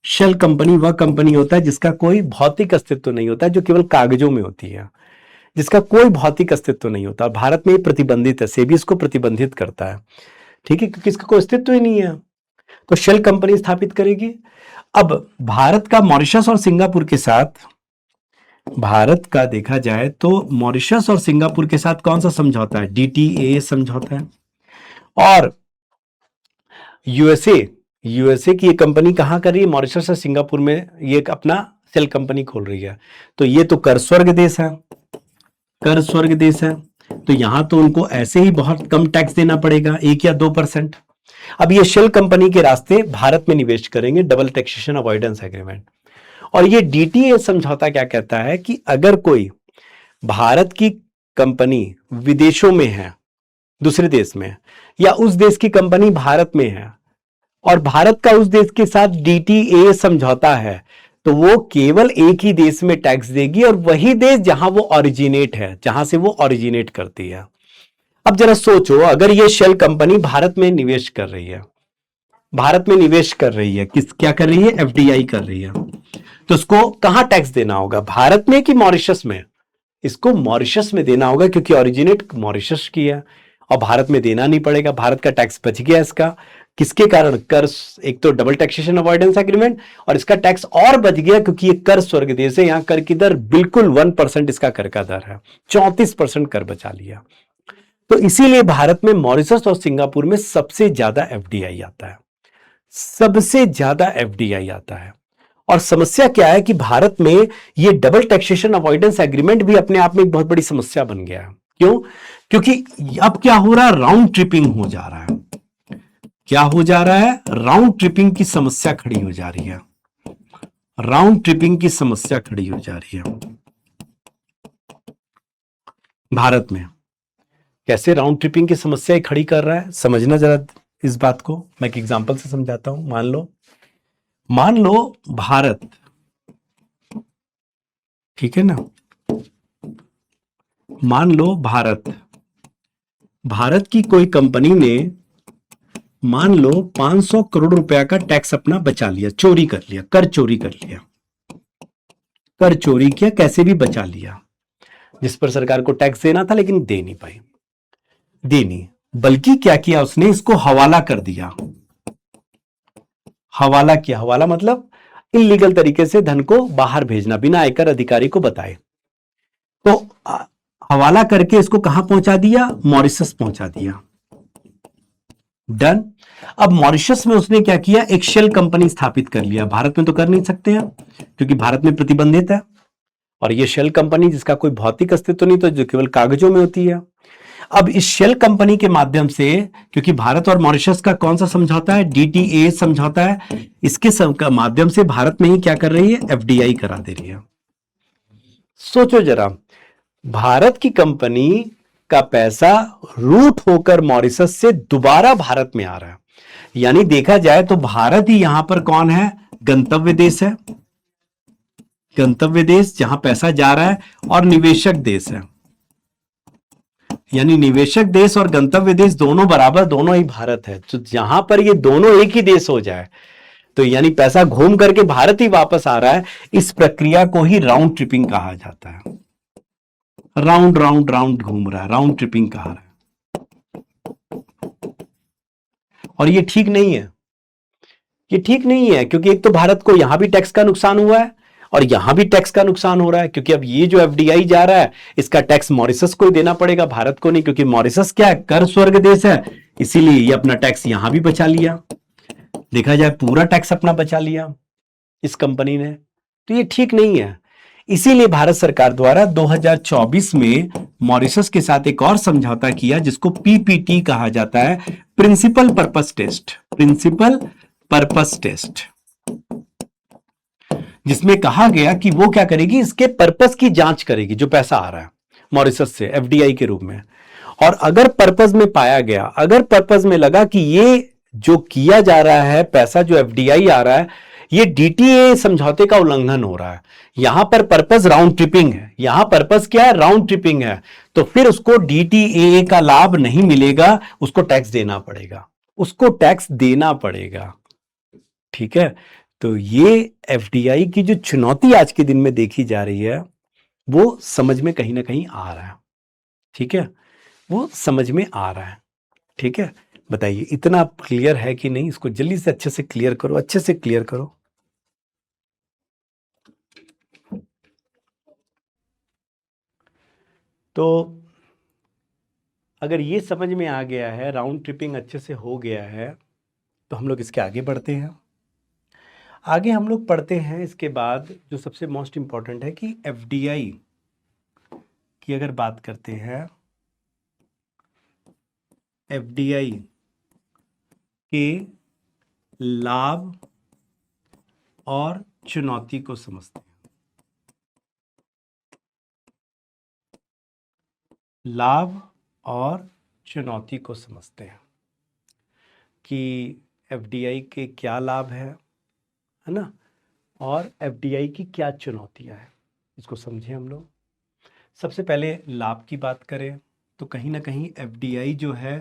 शेल कंपनी वह कंपनी होता है जिसका कोई भौतिक अस्तित्व नहीं होता है, जो केवल कागजों में होती है, जिसका कोई भौतिक अस्तित्व नहीं होता। भारत में ये प्रतिबंधित है, सेबी इसको प्रतिबंधित करता है, ठीक है, क्योंकि इसका कोई अस्तित्व ही नहीं है। तो शेल कंपनी स्थापित करेगी। अब भारत का मॉरिशस और सिंगापुर के साथ, भारत का देखा जाए तो मॉरिशस और सिंगापुर के साथ कौन सा समझौता है, डीटीए समझौता है। और यूएसए की ये कंपनी कहां कर रही है, मॉरिशस और सिंगापुर में ये अपना सेल कंपनी खोल रही है। तो ये तो कर स्वर्ग देश है, कर स्वर्ग देश है, तो यहां तो उनको ऐसे ही बहुत कम टैक्स देना पड़ेगा, 1 या 2%। अब ये शेल कंपनी के रास्ते भारत में निवेश करेंगे, डबल टैक्सेशन अवॉइडेंस एग्रीमेंट। और ये डीटीए समझौता क्या कहता है कि अगर कोई भारत की कंपनी विदेशों में है, दूसरे देश में, या उस देश की कंपनी भारत में है और भारत का उस देश के साथ डीटीए समझौता है, तो वो केवल एक ही देश में टैक्स देगी, और वही देश जहां वो ओरिजिनेट है, जहां से वो ओरिजिनेट करती है। अब जरा सोचो, अगर ये शेल कंपनी भारत में निवेश कर रही है, भारत में निवेश कर रही है, क्या कर रही है, एफडीआई कर रही है, तो इसको कहां टैक्स देना होगा, भारत में कि मॉरिशस में? इसको मॉरिशस में देना होगा, क्योंकि ओरिजिनेट मॉरिशस की है, और भारत में देना नहीं पड़ेगा, भारत का टैक्स बच गया इसका। किसके कारण, कर, एक तो डबल टैक्सेशन अवॉइडेंस एग्रीमेंट, और इसका टैक्स और बच गया क्योंकि ये कर स्वर्ग देश है, यहां कर की दर बिल्कुल 1% इसका कर का दर है, 34% कर बचा लिया। तो इसीलिए भारत में मॉरिशस और सिंगापुर में सबसे ज्यादा एफडीआई आता है, सबसे ज्यादा एफडीआई आता है। और समस्या क्या है कि भारत में ये डबल टैक्सेशन अवॉइडेंस एग्रीमेंट भी अपने आप में एक बहुत बड़ी समस्या बन गया है। क्यों? क्योंकि अब क्या हो रहा है, राउंड ट्रिपिंग हो जा रहा है। क्या हो जा रहा है, राउंड ट्रिपिंग की समस्या खड़ी हो जा रही है, राउंड ट्रिपिंग की समस्या खड़ी हो जा रही है भारत में। कैसे राउंड ट्रिपिंग की समस्या खड़ी कर रहा है, समझना जरा इस बात को। मैं एक एग्जांपल से समझाता हूं। मान लो भारत, ठीक है ना, मान लो भारत की कोई कंपनी ने मान लो 500 करोड़ रुपया का टैक्स अपना बचा लिया, चोरी कर लिया, कर चोरी कर लिया, कर चोरी किया, कैसे भी बचा लिया, जिस पर सरकार को टैक्स देना था लेकिन दे नहीं पाई, देनी, बल्कि क्या किया उसने, इसको हवाला कर दिया। हवाला किया, हवाला मतलब इलीगल तरीके से धन को बाहर भेजना बिना आयकर अधिकारी को बताए। तो हवाला करके इसको कहां पहुंचा दिया, मॉरिशस पहुंचा दिया। डन। अब मॉरिशस में उसने क्या किया, एक शेल कंपनी स्थापित कर लिया। भारत में तो कर नहीं सकते हैं क्योंकि भारत में प्रतिबंधित है, और ये शेल कंपनी जिसका कोई भौतिक अस्तित्व नहीं, तो जो केवल कागजों में होती है। अब इस शेल कंपनी के माध्यम से, क्योंकि भारत और मॉरिशस का कौन सा समझौता है, डीटीए समझौता है, इसके माध्यम से भारत में ही क्या कर रही है, एफडीआई करा दे रही है। सोचो जरा, भारत की कंपनी का पैसा रूट होकर मॉरिशस से दोबारा भारत में आ रहा है, यानी देखा जाए तो भारत ही यहां पर कौन है, गंतव्य देश है, गंतव्य देश जहां पैसा जा रहा है, और निवेशक देश है, यानी निवेशक देश और गंतव्य देश दोनों बराबर, दोनों ही भारत है। तो जहां पर ये दोनों एक ही देश हो जाए, तो यानी पैसा घूम करके भारत ही वापस आ रहा है। इस प्रक्रिया को ही राउंड ट्रिपिंग कहा जाता है। राउंड राउंड राउंड घूम रहा है, राउंड ट्रिपिंग कहा रहा है। और ये ठीक नहीं है, ये ठीक नहीं है, क्योंकि एक तो भारत को यहां भी टैक्स का नुकसान हुआ है और यहां भी टैक्स का नुकसान हो रहा है, क्योंकि अब ये जो एफडीआई जा रहा है इसका टैक्स मॉरिशस को ही देना पड़ेगा, भारत को नहीं, क्योंकि मॉरिशस क्या है, कर स्वर्ग देश है, इसीलिए ये अपना टैक्स यहां भी बचा लिया। देखा जाए पूरा टैक्स अपना बचा लिया। इस कंपनी ने, तो ये ठीक नहीं है। इसीलिए भारत सरकार द्वारा 2024 में मॉरिशस के साथ एक और समझौता किया जिसको पीपीटी कहा जाता है, principal purpose test. Principal purpose test, जिसमें कहा गया कि वो क्या करेगी, इसके पर्पस की जांच करेगी जो पैसा आ रहा है मॉरिशस से एफडीआई के रूप में। और अगर पर्पस में पाया गया, अगर पर्पस में लगा कि ये जो किया जा रहा है, पैसा जो एफडीआई आ रहा है, ये डीटीए समझौते का उल्लंघन हो रहा है, यहां पर पर्पस राउंड ट्रिपिंग है, यहां पर्पस क्या है, राउंड ट्रिपिंग है, तो फिर उसको डीटीए का लाभ नहीं मिलेगा, उसको टैक्स देना पड़ेगा, उसको टैक्स देना पड़ेगा। ठीक है, तो ये एफडीआई की जो चुनौती आज के दिन में देखी जा रही है वो समझ में कहीं ना कहीं आ रहा है। ठीक है, वो समझ में आ रहा है। ठीक है, बताइए इतना क्लियर है कि नहीं? इसको जल्दी से अच्छे से क्लियर करो, अच्छे से क्लियर करो। तो अगर ये समझ में आ गया है, राउंड ट्रिपिंग अच्छे से हो गया है, तो हम लोग इसके आगे बढ़ते हैं। आगे हम लोग पढ़ते हैं इसके बाद जो सबसे मोस्ट इंपॉर्टेंट है कि एफडीआई की अगर बात करते हैं, एफडीआई के लाभ और चुनौती को समझते हैं। लाभ और चुनौती को समझते हैं कि एफडीआई के क्या लाभ है ना, और एफडीआई की क्या चुनौतियां हैं, इसको समझें हम लोग। सबसे पहले लाभ की बात करें तो कहीं ना कहीं एफडीआई जो है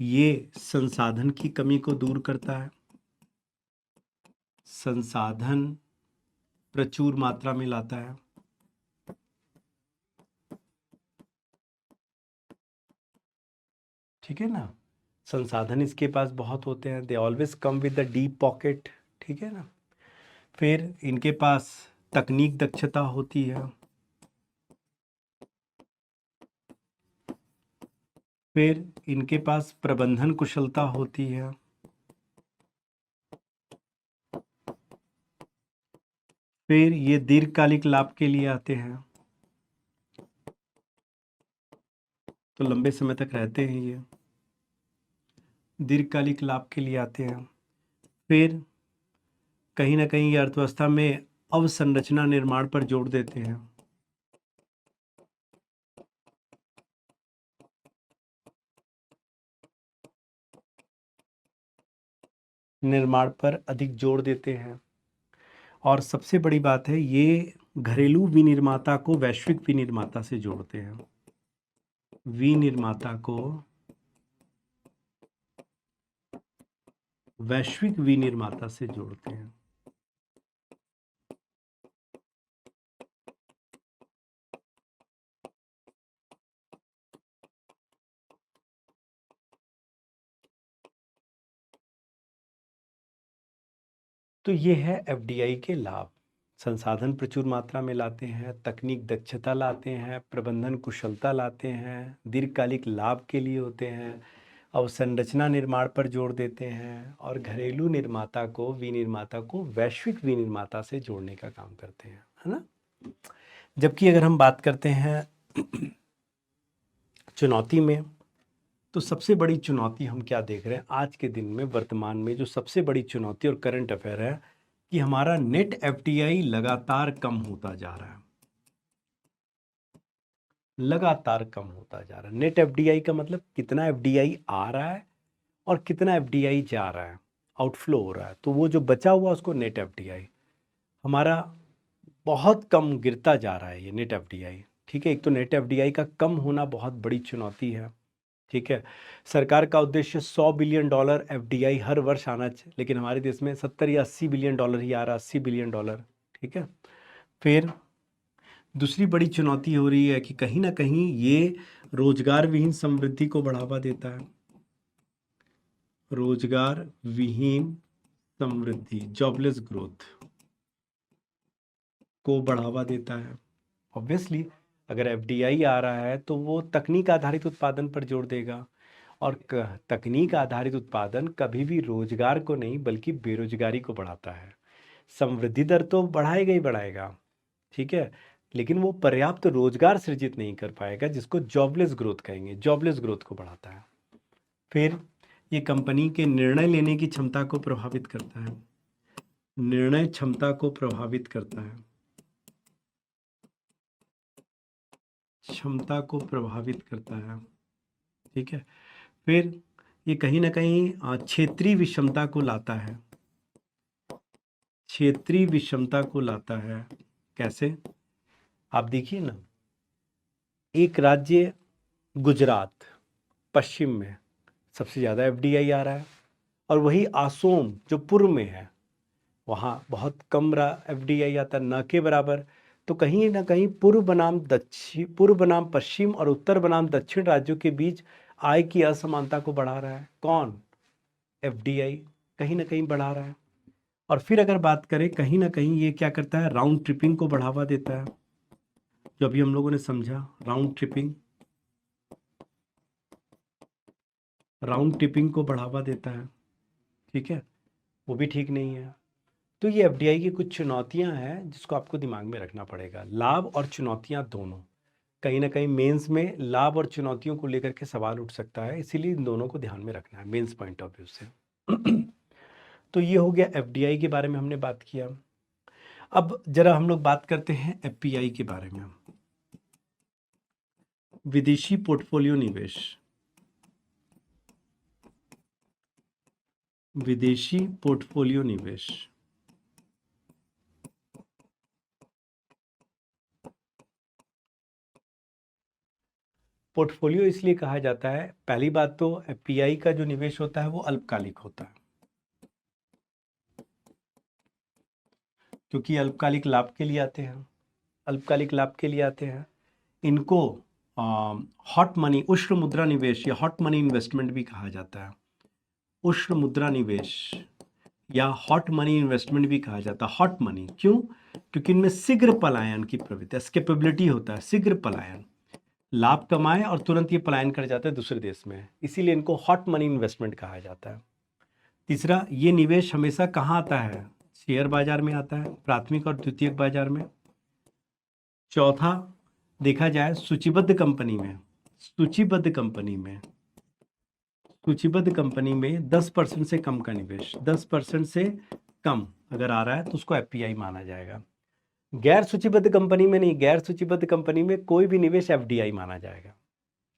ये संसाधन की कमी को दूर करता है, संसाधन प्रचुर मात्रा में लाता है। ठीक है ना, संसाधन इसके पास बहुत होते हैं, they always come with the deep pocket. ठीक है ना, फिर इनके पास तकनीक दक्षता होती है, फिर इनके पास प्रबंधन कुशलता होती है, फिर ये दीर्घकालिक लाभ के लिए आते हैं, तो लंबे समय तक रहते हैं, ये दीर्घकालिक लाभ के लिए आते हैं। फिर कहीं ना कहीं ये अर्थव्यवस्था में अवसंरचना निर्माण पर जोर देते हैं, निर्माण पर अधिक जोर देते हैं। और सबसे बड़ी बात है, ये घरेलू विनिर्माता को वैश्विक विनिर्माता से जोड़ते हैं, विनिर्माता को वैश्विक विनिर्माता से जोड़ते हैं। तो ये है एफडीआई के लाभ। संसाधन प्रचुर मात्रा में लाते हैं, तकनीक दक्षता लाते हैं, प्रबंधन कुशलता लाते हैं, दीर्घकालिक लाभ के लिए होते हैं, अवसंरचना निर्माण पर जोर देते हैं, और घरेलू निर्माता को विनिर्माता को वैश्विक विनिर्माता से जोड़ने का काम करते हैं, है ना। जबकि अगर हम बात करते हैं चुनौती में, तो सबसे बड़ी चुनौती हम क्या देख रहे हैं आज के दिन में, वर्तमान में जो सबसे बड़ी चुनौती और करंट अफेयर है कि हमारा नेट एफडीआई लगातार कम होता जा रहा है, लगातार कम होता जा रहा है। नेट एफडीआई का मतलब कितना एफडीआई आ रहा है और कितना एफडीआई जा रहा है, आउटफ्लो हो रहा है, तो वो जो बचा हुआ उसको नेट एफडीआई हमारा बहुत कम गिरता जा रहा है, ये नेट एफडीआई। ठीक है, एक तो नेट एफडीआई का कम होना बहुत बड़ी चुनौती है। ठीक है, सरकार का उद्देश्य $100 बिलियन एफडीआई हर वर्ष आना चाहिए, लेकिन हमारे देश में 70 या $80 बिलियन ही आ रहा, $80 बिलियन। ठीक है, फिर दूसरी बड़ी चुनौती हो रही है कि कहीं ना कहीं ये रोजगार विहीन समृद्धि को बढ़ावा देता है, रोजगार विहीन समृद्धि, जॉबलेस ग्रोथ को बढ़ावा देता है। ऑब्वियसली अगर एफडीआई आ रहा है तो वो तकनीक आधारित उत्पादन पर जोर देगा, और तकनीक आधारित उत्पादन कभी भी रोजगार को नहीं बल्कि बेरोजगारी को बढ़ाता है। समृद्धि दर तो बढ़ाएगा ही बढ़ाएगा, ठीक है, लेकिन वो पर्याप्त रोजगार सृजित नहीं कर पाएगा, जिसको जॉबलेस ग्रोथ कहेंगे, जॉबलेस ग्रोथ को बढ़ाता है। फिर ये कंपनी के निर्णय लेने की क्षमता को प्रभावित करता है, निर्णय क्षमता को प्रभावित करता है, क्षमता को प्रभावित करता है, ठीक है। फिर ये कहीं ना कहीं क्षेत्रीय विषमता को लाता है, क्षेत्रीय विषमता को लाता है। कैसे? आप देखिए ना, एक राज्य गुजरात पश्चिम में सबसे ज़्यादा एफडीआई आ रहा है, और वही असोम जो पूर्व में है वहाँ बहुत कम एफडीआई आता है, न के बराबर। तो कहीं ना कहीं पूर्व बनाम दक्षिण, पूर्व बनाम पश्चिम और उत्तर बनाम दक्षिण राज्यों के बीच आय की असमानता को बढ़ा रहा है। कौन? एफडीआई कहीं ना कहीं बढ़ा रहा है। और फिर अगर बात करें, कहीं ना कहीं ये क्या करता है, राउंड ट्रिपिंग को बढ़ावा देता है, जो अभी हम लोगों ने समझा। राउंड ट्रिपिंग, राउंड ट्रिपिंग को बढ़ावा देता है, ठीक है, वो भी ठीक नहीं है। तो ये एफडीआई की कुछ चुनौतियां हैं जिसको आपको दिमाग में रखना पड़ेगा। लाभ और चुनौतियां दोनों, कहीं ना कहीं मेंस में लाभ और चुनौतियों को लेकर के सवाल उठ सकता है, इसीलिए इन दोनों को ध्यान में रखना है मेंस पॉइंट ऑफ व्यू से। तो ये हो गया एफडीआई के बारे में हमने बात किया। अब जरा हम लोग बात करते हैं एफपीआई के बारे में। विदेशी पोर्टफोलियो निवेश, विदेशी पोर्टफोलियो निवेश। पोर्टफोलियो इसलिए कहा जाता है, पहली बात तो एफपीआई का जो निवेश होता है वो अल्पकालिक होता है, क्योंकि अल्पकालिक लाभ के लिए आते हैं, अल्पकालिक लाभ के लिए आते हैं। इनको हॉट मनी, उष्ण मुद्रा निवेश या हॉट मनी इन्वेस्टमेंट भी कहा जाता है। उष्ण मुद्रा निवेश या हॉट मनी इन्वेस्टमेंट भी कहा जाता है। हॉट मनी क्यों? क्योंकि इनमें शीघ्र पलायन की प्रवृत्ति, कैपेबिलिटी होता है शीघ्र पलायन, लाभ कमाए और तुरंत ये पलायन कर जाता है दूसरे देश में, इसीलिए इनको हॉट मनी इन्वेस्टमेंट कहा जाता है। तीसरा, ये निवेश हमेशा कहाँ आता है? शेयर बाजार में आता है, प्राथमिक और द्वितीयक बाजार में। चौथा, देखा जाए सूचीबद्ध कंपनी में, सूचीबद्ध कंपनी में, सूचीबद्ध कंपनी में 10% से कम का निवेश, 10% से कम अगर आ रहा है तो उसको एफपीआई माना जाएगा। गैर सूचीबद्ध कंपनी में नहीं, गैर सूचीबद्ध कंपनी में कोई भी निवेश एफडीआई माना जाएगा,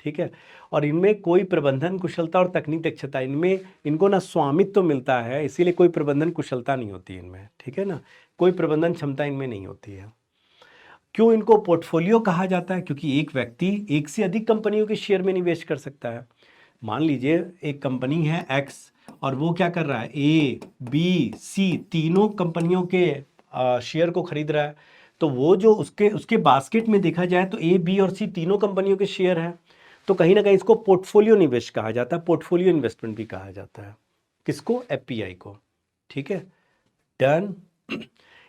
ठीक है। और इनमें कोई प्रबंधन कुशलता और तकनीक दक्षता, इनमें इनको ना स्वामित्व तो मिलता है, इसीलिए कोई प्रबंधन कुशलता नहीं होती इनमें, ठीक है ना, कोई प्रबंधन क्षमता इनमें नहीं होती है। क्यों इनको पोर्टफोलियो कहा जाता है? क्योंकि एक व्यक्ति एक से अधिक कंपनियों के शेयर में निवेश कर सकता है। मान लीजिए एक कंपनी है एक्स, और वो क्या कर रहा है, ए बी सी तीनों कंपनियों के शेयर को खरीद रहा है, तो वो जो उसके उसके बास्केट में देखा जाए तो ए बी और सी तीनों कंपनियों के शेयर हैं, तो कहीं ना कहीं इसको पोर्टफोलियो निवेश कहा जाता है, पोर्टफोलियो इन्वेस्टमेंट भी कहा जाता है। किसको? एफपीआई को, ठीक है, डन।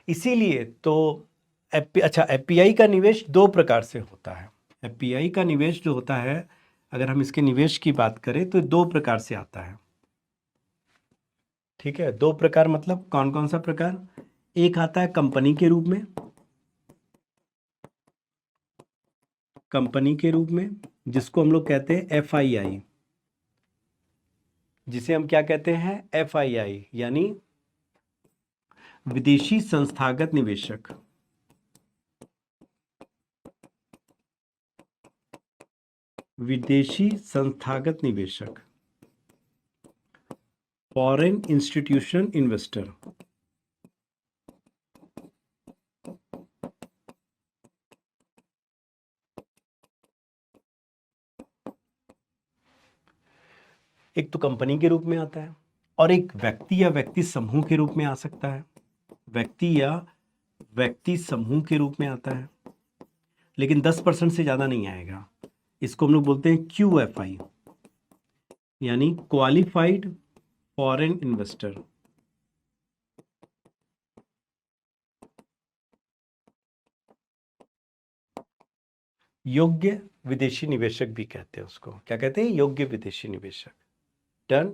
इसीलिए तो अच्छा, एफपीआई का निवेश दो प्रकार से होता है। एफपीआई का निवेश जो होता है, अगर हम इसके निवेश की बात करें तो दो प्रकार से आता है, ठीक है। दो प्रकार मतलब कौन कौन सा प्रकार? एक आता है कंपनी के रूप में, कंपनी के रूप में, जिसको हम लोग कहते हैं एफआईआई, जिसे हम क्या कहते हैं? एफआईआई, यानी विदेशी संस्थागत निवेशक, विदेशी संस्थागत निवेशक, फॉरेन इंस्टीट्यूशन इन्वेस्टर। एक तो कंपनी के रूप में आता है, और एक व्यक्ति या व्यक्ति समूह के रूप में आ सकता है, व्यक्ति या व्यक्ति समूह के रूप में आता है, लेकिन 10% से ज़्यादा नहीं आएगा। इसको हम लोग बोलते हैं QFI, यानी क्वालिफाइड फॉरेन इन्वेस्टर, योग्य विदेशी निवेशक भी कहते हैं उसको। क्या कहते हैं? योग्य विदेशी निवेशक। टर्न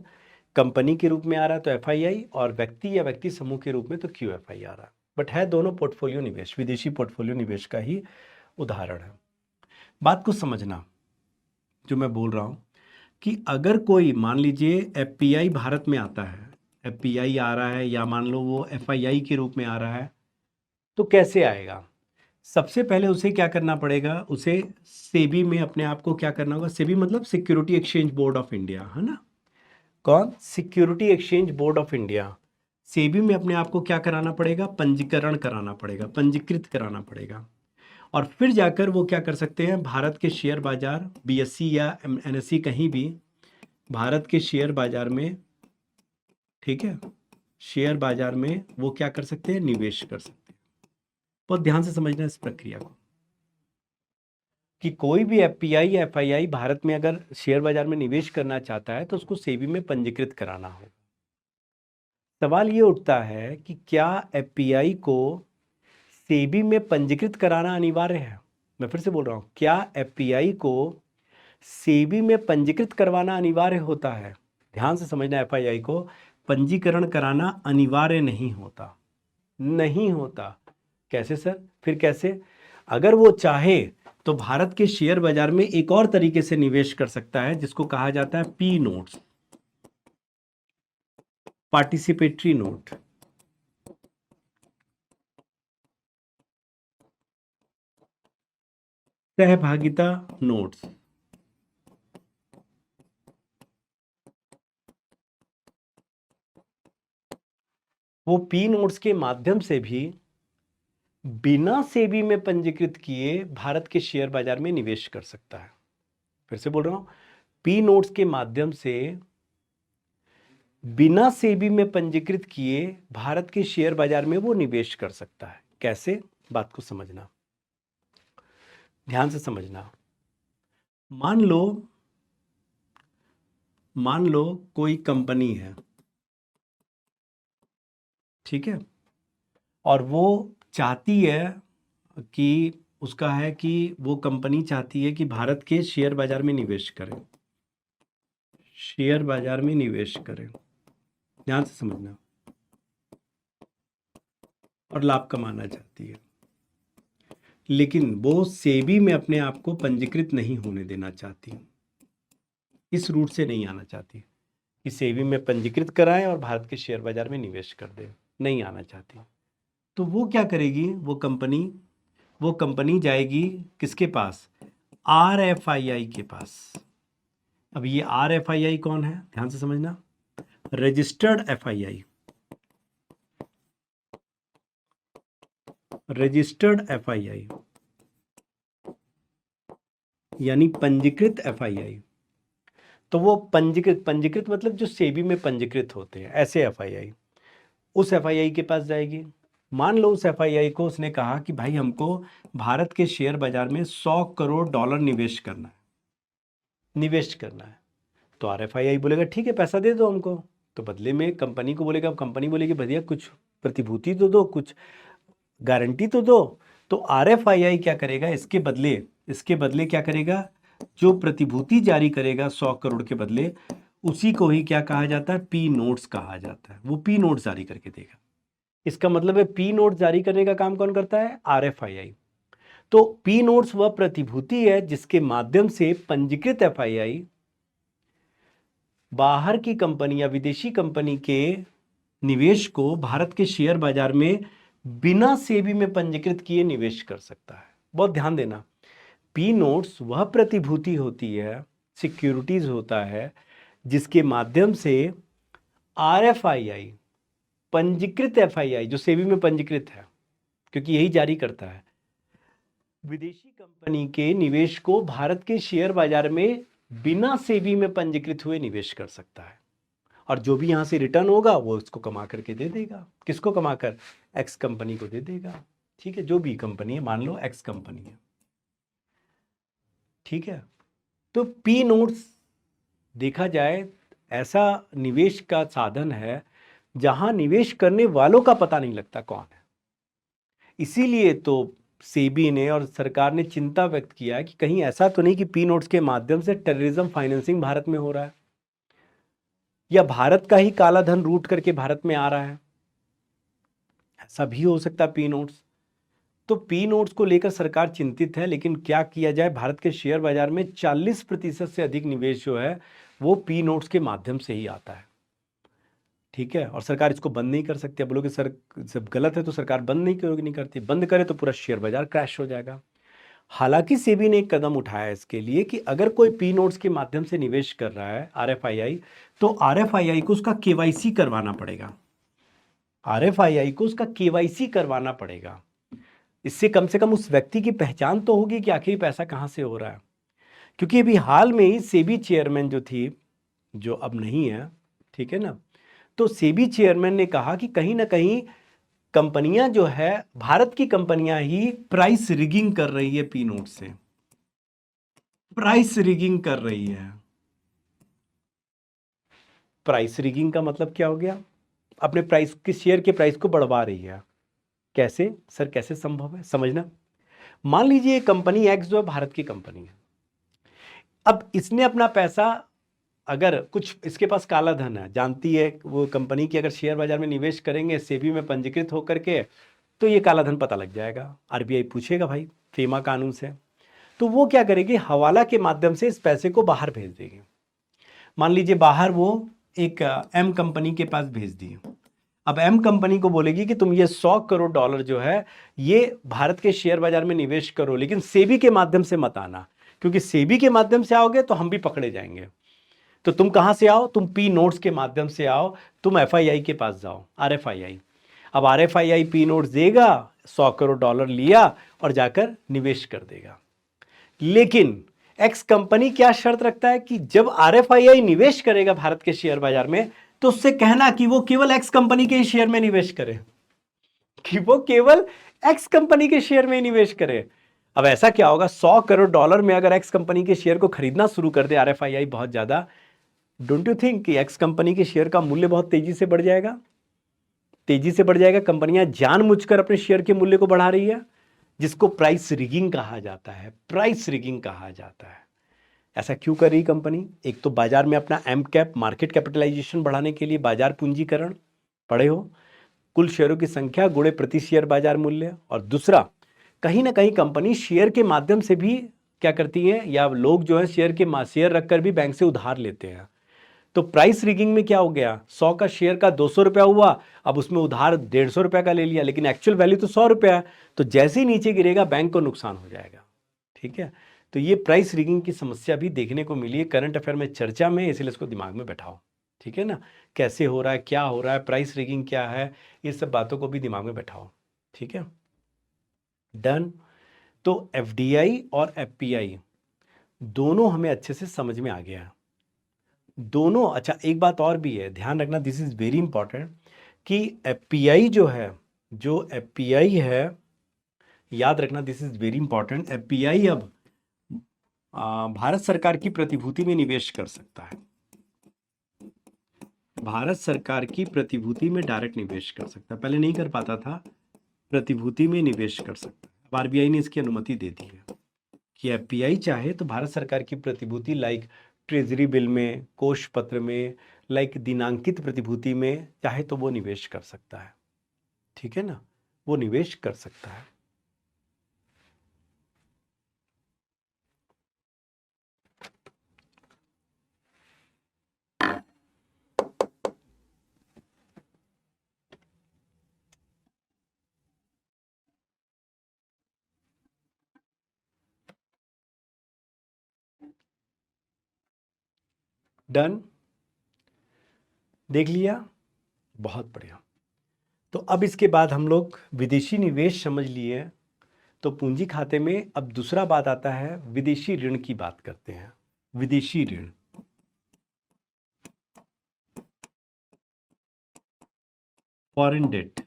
कंपनी के रूप में आ रहा है तो एफआईआई, और व्यक्ति या व्यक्ति समूह के रूप में तो क्यूएफआई आ रहा है। बट है दोनों पोर्टफोलियो निवेश, विदेशी पोर्टफोलियो निवेश का ही उदाहरण है। बात को समझना जो मैं बोल रहा हूँ कि अगर कोई मान लीजिए एफपीआई भारत में आता है, एफपीआई आ रहा है या मान लो वो एफआईआई के रूप में आ रहा है, तो कैसे आएगा? सबसे पहले उसे क्या करना पड़ेगा, उसे सेबी में अपने आप को क्या करना होगा। सेबी मतलब security exchange board of India, है ना। कौन? Security exchange board of India. SEBI में अपने आप को क्या कराना पड़ेगा? पंजीकरण कराना पड़ेगा, पंजीकृत कराना पड़ेगा। और फिर जाकर वो क्या कर सकते हैं, भारत के शेयर बाजार, बीएसई या एनएसई, कहीं भी भारत के शेयर बाजार में, ठीक है, शेयर बाजार में वो क्या कर सकते हैं, निवेश कर सकते हैं। बहुत ध्यान से समझना इस प्रक्रिया को कि कोई भी एफपीआई या एफआईआई भारत में अगर शेयर बाजार में निवेश करना चाहता है तो उसको सेबी में पंजीकृत कराना होगा। सवाल ये उठता है कि क्या एफपीआई को सेबी में पंजीकृत कराना अनिवार्य है? मैं फिर से बोल रहा हूं, क्या एफपीआई को सेबी में पंजीकृत करवाना अनिवार्य होता है? ध्यान से समझना, एफआईआई को पंजीकरण कराना अनिवार्य नहीं होता, नहीं होता। कैसे सर? फिर कैसे? अगर वो चाहे तो भारत के शेयर बाजार में एक और तरीके से निवेश कर सकता है जिसको कहा जाता है पी नोट्स, पार्टिसिपेटरी नोट। सहभागिता नोट्स। वो पी नोट्स के माध्यम से भी बिना सेबी में पंजीकृत किए भारत के शेयर बाजार में निवेश कर सकता है। फिर से बोल रहा हूं, पी नोट्स के माध्यम से बिना सेबी में पंजीकृत किए भारत के शेयर बाजार में वो निवेश कर सकता है। कैसे? बात को समझना, ध्यान से समझना। मान लो कोई कंपनी है, ठीक है, और वो चाहती है कि उसका है कि वो कंपनी चाहती है कि भारत के शेयर बाजार में निवेश करें, शेयर बाजार में निवेश करें, ध्यान से समझना, और लाभ कमाना चाहती है, लेकिन वो सेबी में अपने आप को पंजीकृत नहीं होने देना चाहती, इस रूट से नहीं आना चाहती कि सेबी में पंजीकृत कराएं और भारत के शेयर बाजार में निवेश कर दे, नहीं आना चाहती। तो वो क्या करेगी, वो कंपनी जाएगी किसके पास? आरएफआईआई के पास। अब ये आरएफआईआई कौन है? ध्यान से समझना, रजिस्टर्ड एफआईआई, रजिस्टर्ड एफआईआई यानी पंजीकृत एफआईआई। तो वो पंजीकृत मतलब जो सेबी में पंजीकृत होते हैं, ऐसे एफआईआई, उस एफआईआई के पास जाएगी। मान लो उस एफआईआई को उसने कहा कि भाई हमको भारत के शेयर बाजार में 100 करोड़ डॉलर निवेश करना है। तो आरएफआईआई बोलेगा ठीक है, पैसा दे दो हमको। तो बदले में कंपनी को बोलेगा, कंपनी बोलेगी भैया कुछ प्रतिभूति तो दो, कुछ गारंटी तो दो। तो आरएफआईआई क्या करेगा, इसके बदले क्या करेगा, जो प्रतिभूति जारी करेगा 100 करोड़ के बदले, उसी को ही क्या कहा जाता है, पी नोट्स कहा जाता है। वो पी नोट्स जारी करके देगा। इसका मतलब है पी नोट जारी करने का काम कौन करता है? आरएफआईआई। तो पी नोट्स वह प्रतिभूति है जिसके माध्यम से पंजीकृत एफआईआई बाहर की कंपनी या विदेशी कंपनी के निवेश को भारत के शेयर बाजार में बिना सेबी में पंजीकृत किए निवेश कर सकता है। बहुत ध्यान देना, पी नोट्स वह प्रतिभूति होती है, सिक्योरिटीज होता है, जिसके माध्यम से आरएफआईआई, पंजीकृत एफआईआई जो सेबी में पंजीकृत है, क्योंकि यही जारी करता है, विदेशी कंपनी के निवेश को भारत के शेयर बाजार में बिना सेबी में पंजीकृत हुए निवेश कर सकता है। और जो भी यहां से रिटर्न होगा वो इसको कमा करके दे देगा। किसको कमाकर? एक्स कंपनी को दे देगा। ठीक है, जो भी कंपनी है, मान लो एक्स कंपनी है, ठीक है। तो पी नोट्स देखा जाए ऐसा निवेश का साधन है जहां निवेश करने वालों का पता नहीं लगता कौन है। इसीलिए तो सेबी ने और सरकार ने चिंता व्यक्त किया कि कहीं ऐसा तो नहीं कि पी नोट्स के माध्यम से टेररिज्म फाइनेंसिंग भारत में हो रहा है। या भारत का ही काला धन रूट करके भारत में आ रहा है, ऐसा भी हो सकता है पी नोट्स। तो पी नोट्स को लेकर सरकार चिंतित है, लेकिन क्या किया जाए, भारत के शेयर बाजार में 40% से अधिक निवेश जो है वो पी नोट्स के माध्यम से ही आता है। ठीक है, और सरकार इसको बंद नहीं कर सकती। अब बोलोगे सर जब गलत है तो सरकार बंद नहीं करती, बंद करे तो पूरा शेयर बाजार क्रैश हो जाएगा। हालांकि सेबी ने एक कदम उठाया इसके लिए कि अगर कोई पी नोट्स के माध्यम से निवेश कर रहा है आरएफआईआई, तो आरएफआईआई को उसका केवाईसी करवाना पड़ेगा। आरएफआईआई को उसका केवाईसी करवाना पड़ेगा। इससे कम से कम उस व्यक्ति की पहचान तो होगी कि आखिर पैसा कहां से हो रहा है। क्योंकि अभी हाल में ही सेबी चेयरमैन जो थी, जो अब नहीं है, ठीक है ना, तो सेबी चेयरमैन ने कहा कि कहीं ना कहीं कंपनियां जो है, भारत की कंपनियां ही प्राइस रिगिंग कर रही है, पी नोट से प्राइस रिगिंग कर रही है। प्राइस रिगिंग का मतलब क्या हो गया, अपने प्राइस के शेयर के प्राइस को बढ़वा रही है। कैसे सर, कैसे संभव है, समझना। मान लीजिए कंपनी एक्स जो है भारत की कंपनी है, अब इसने अपना पैसा, अगर कुछ इसके पास काला धन है, जानती है वो कंपनी की अगर शेयर बाजार में निवेश करेंगे सेबी में पंजीकृत होकर के, तो ये काला धन पता लग जाएगा, आरबीआई पूछेगा भाई फेमा कानून से। तो वो क्या करेगी, हवाला के माध्यम से इस पैसे को बाहर भेज देगी। मान लीजिए बाहर वो एक एम कंपनी के पास भेज दी। अब एम कंपनी को बोलेगी कि तुम ये 100 करोड़ डॉलर जो है ये भारत के शेयर बाजार में निवेश करो, लेकिन सेबी के माध्यम से मत आना, क्योंकि सेबी के माध्यम से आओगे तो हम भी पकड़े जाएंगे। तो तुम कहां से आओ, तुम पी नोट्स के माध्यम से आओ, तुम एफआईआई के पास जाओ, आरएफआईआई। अब आरएफआईआई पी नोट्स देगा, 100 करोड़ डॉलर लिया और जाकर निवेश कर देगा। लेकिन एक्स कंपनी क्या शर्त रखता है कि जब आरएफआईआई निवेश करेगा भारत के शेयर बाजार में, तो उससे कहना कि वो केवल एक्स कंपनी के ही शेयर में निवेश करे, कि वो केवल एक्स कंपनी के शेयर में निवेश करे। अब ऐसा क्या होगा, 100 करोड़ डॉलर में अगर एक्स कंपनी के शेयर को खरीदना शुरू कर दे आरएफआईआई बहुत ज्यादा, डोंट यू थिंक कि एक्स कंपनी के शेयर का मूल्य बहुत तेजी से बढ़ जाएगा, तेजी से बढ़ जाएगा। कंपनियां जानबूझकर अपने शेयर के मूल्य को बढ़ा रही है, जिसको प्राइस रिगिंग कहा जाता है, प्राइस रिगिंग कहा जाता है। ऐसा क्यों कर रही कंपनी, एक तो बाजार में अपना एम कैप मार्केट कैपिटलाइजेशन बढ़ाने के लिए बाजार पूंजीकरण, पढ़े हो, कुल शेयरों की संख्या गुणे प्रति शेयर बाजार मूल्य, और दूसरा कहीं ना कहीं कंपनी शेयर के माध्यम से भी क्या करती है, या लोग जो है शेयर रखकर भी बैंक से उधार लेते हैं। तो प्राइस रिगिंग में क्या हो गया, 100 का शेयर का 200 रुपया हुआ, अब उसमें उधार 150 रुपया का ले लिया, लेकिन एक्चुअल वैल्यू तो 100 रुपया है, तो जैसे ही नीचे गिरेगा बैंक को नुकसान हो जाएगा। ठीक है, तो ये प्राइस रिगिंग की समस्या भी देखने को मिली है करंट अफेयर में चर्चा में, इसलिए इसको दिमाग में बैठाओ। ठीक है ना, कैसे हो रहा है, क्या हो रहा है, प्राइस रिगिंग क्या है, ये सब बातों को भी दिमाग में बैठाओ। ठीक है, डन। तो एफडीआई और एफपीआई दोनों हमें अच्छे से समझ में आ गया है, दोनों। अच्छा एक बात और भी है, ध्यान रखना, दिस इज वेरी इंपॉर्टेंट, कि एफपीआई जो है, जो एफपीआई है, याद रखना, this is very important, FPI अब भारत सरकार की प्रतिभूति में निवेश कर सकता है, भारत सरकार की प्रतिभूति में डायरेक्ट निवेश कर सकता है, पहले नहीं कर पाता था, प्रतिभूति में निवेश कर सकता है। अब आरबीआई ने इसकी अनुमति दे दी है कि एफपीआई चाहे तो भारत सरकार की प्रतिभूति लाइक ट्रेजरी बिल में, कोष पत्र में, लाइक दिनांकित प्रतिभूति में चाहे तो वो निवेश कर सकता है। ठीक है ना, वो निवेश कर सकता है। डन, देख लिया, बहुत बढ़िया। तो अब इसके बाद हम लोग विदेशी निवेश समझ लिए, तो पूंजी खाते में अब दूसरा बात आता है, विदेशी ऋण की बात करते हैं। विदेशी ऋण, फॉरेन डेट।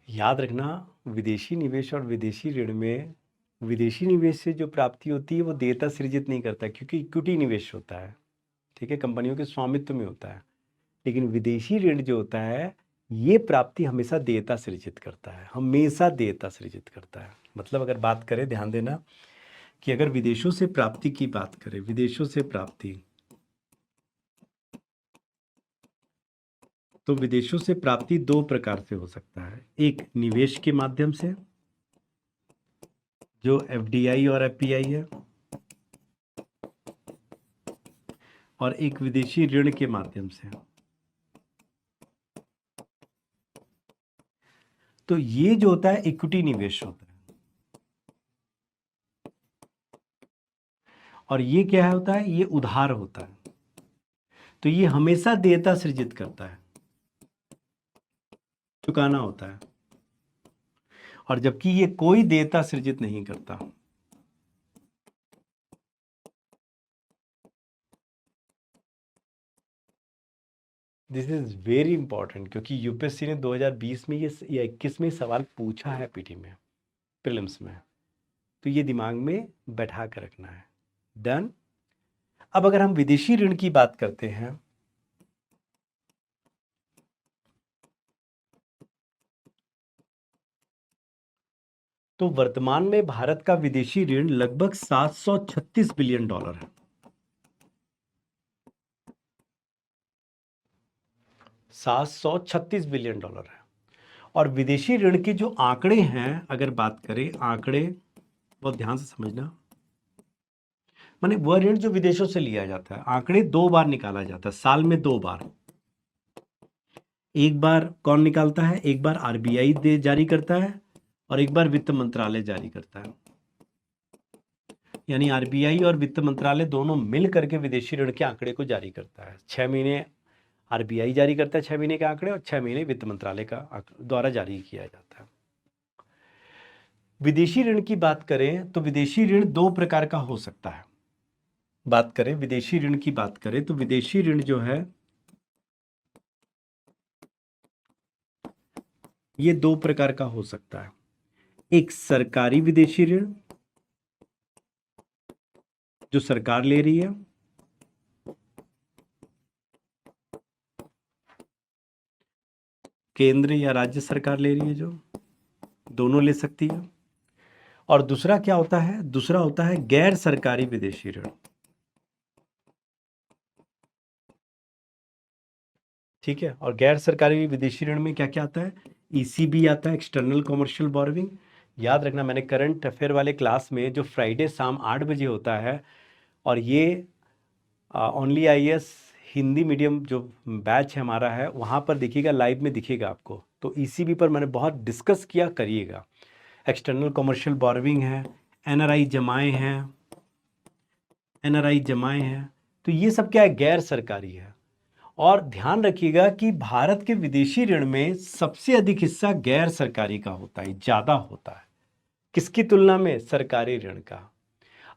याद रखना, विदेशी निवेश और विदेशी ऋण में विदेशी निवेश से जो प्राप्ति होती है वो देयता सृजित नहीं करता, क्योंकि इक्विटी निवेश होता है। ठीक है, कंपनियों के स्वामित्व में होता है। लेकिन विदेशी ऋण जो होता है ये प्राप्ति हमेशा देयता सृजित करता है, हमेशा देयता सृजित करता है। मतलब अगर बात करें, ध्यान देना कि अगर विदेशों से प्राप्ति की बात करें, विदेशों से प्राप्ति, तो विदेशों से प्राप्ति दो प्रकार से हो सकता है। एक निवेश के माध्यम से, जो एफडीआई और एफपीआई है, और एक विदेशी ऋण के माध्यम से। तो ये जो होता है इक्विटी निवेश होता है, और ये क्या होता है, ये उधार होता है। तो ये हमेशा देयता सृजित करता है, चुकाना होता है, और जबकि ये कोई देयता सृजित नहीं करता। दिस इज वेरी इंपॉर्टेंट, क्योंकि यूपीएससी ने 2020 में या 21 में सवाल पूछा है पीटी में, प्रीलिम्स में। तो ये दिमाग में बैठा कर रखना है। डन। अब अगर हम विदेशी ऋण की बात करते हैं, तो वर्तमान में भारत का विदेशी ऋण लगभग 736 बिलियन डॉलर है। 736 बिलियन डॉलर है। और विदेशी ऋण के जो आंकड़े हैं, अगर बात करें, आंकड़े बहुत ध्यान से समझना, माने वह ऋण जो विदेशों से लिया जाता है, आंकड़े दो बार निकाला जाता है, साल में दो बार। एक बार कौन निकालता है, एक बार आरबीआई जारी करता है, और एक बार वित्त मंत्रालय जारी करता है। यानी आरबीआई और वित्त मंत्रालय दोनों मिल करके विदेशी ऋण के आंकड़े को जारी करता है। 6 महीने आरबीआई जारी करता है 6 महीने के आंकड़े, और 6 महीने वित्त मंत्रालय का द्वारा जारी किया जाता है। विदेशी ऋण की बात करें तो विदेशी ऋण दो प्रकार का हो सकता है। बात करें विदेशी ऋण की बात करें तो विदेशी ऋण जो है ये दो प्रकार का हो सकता है। एक सरकारी विदेशी ऋण जो सरकार ले रही है, केंद्र या राज्य सरकार ले रही है, जो दोनों ले सकती है। और दूसरा क्या होता है, दूसरा होता है गैर सरकारी विदेशी ऋण। ठीक है। और गैर सरकारी विदेशी ऋण में क्या क्या आता है, ईसीबी आता है, एक्सटर्नल कॉमर्शियल बोरोविंग। याद रखना, मैंने करंट अफेयर वाले क्लास में जो फ्राइडे शाम 8 बजे होता है, और ये ओनली आईएएस हिंदी मीडियम जो बैच है हमारा है, वहाँ पर देखिएगा, लाइव में दिखेगा आपको। तो ईसीबी पर मैंने बहुत डिस्कस किया, करिएगा। एक्सटर्नल कॉमर्शियल बोरोविंग है, एनआरआई जमाएं हैं, एनआरआई जमाएं हैं। तो ये सब क्या है, गैर सरकारी है। और ध्यान रखिएगा कि भारत के विदेशी ऋण में सबसे अधिक हिस्सा गैर सरकारी का होता है, ज्यादा होता है। किसकी तुलना में, सरकारी ऋण का।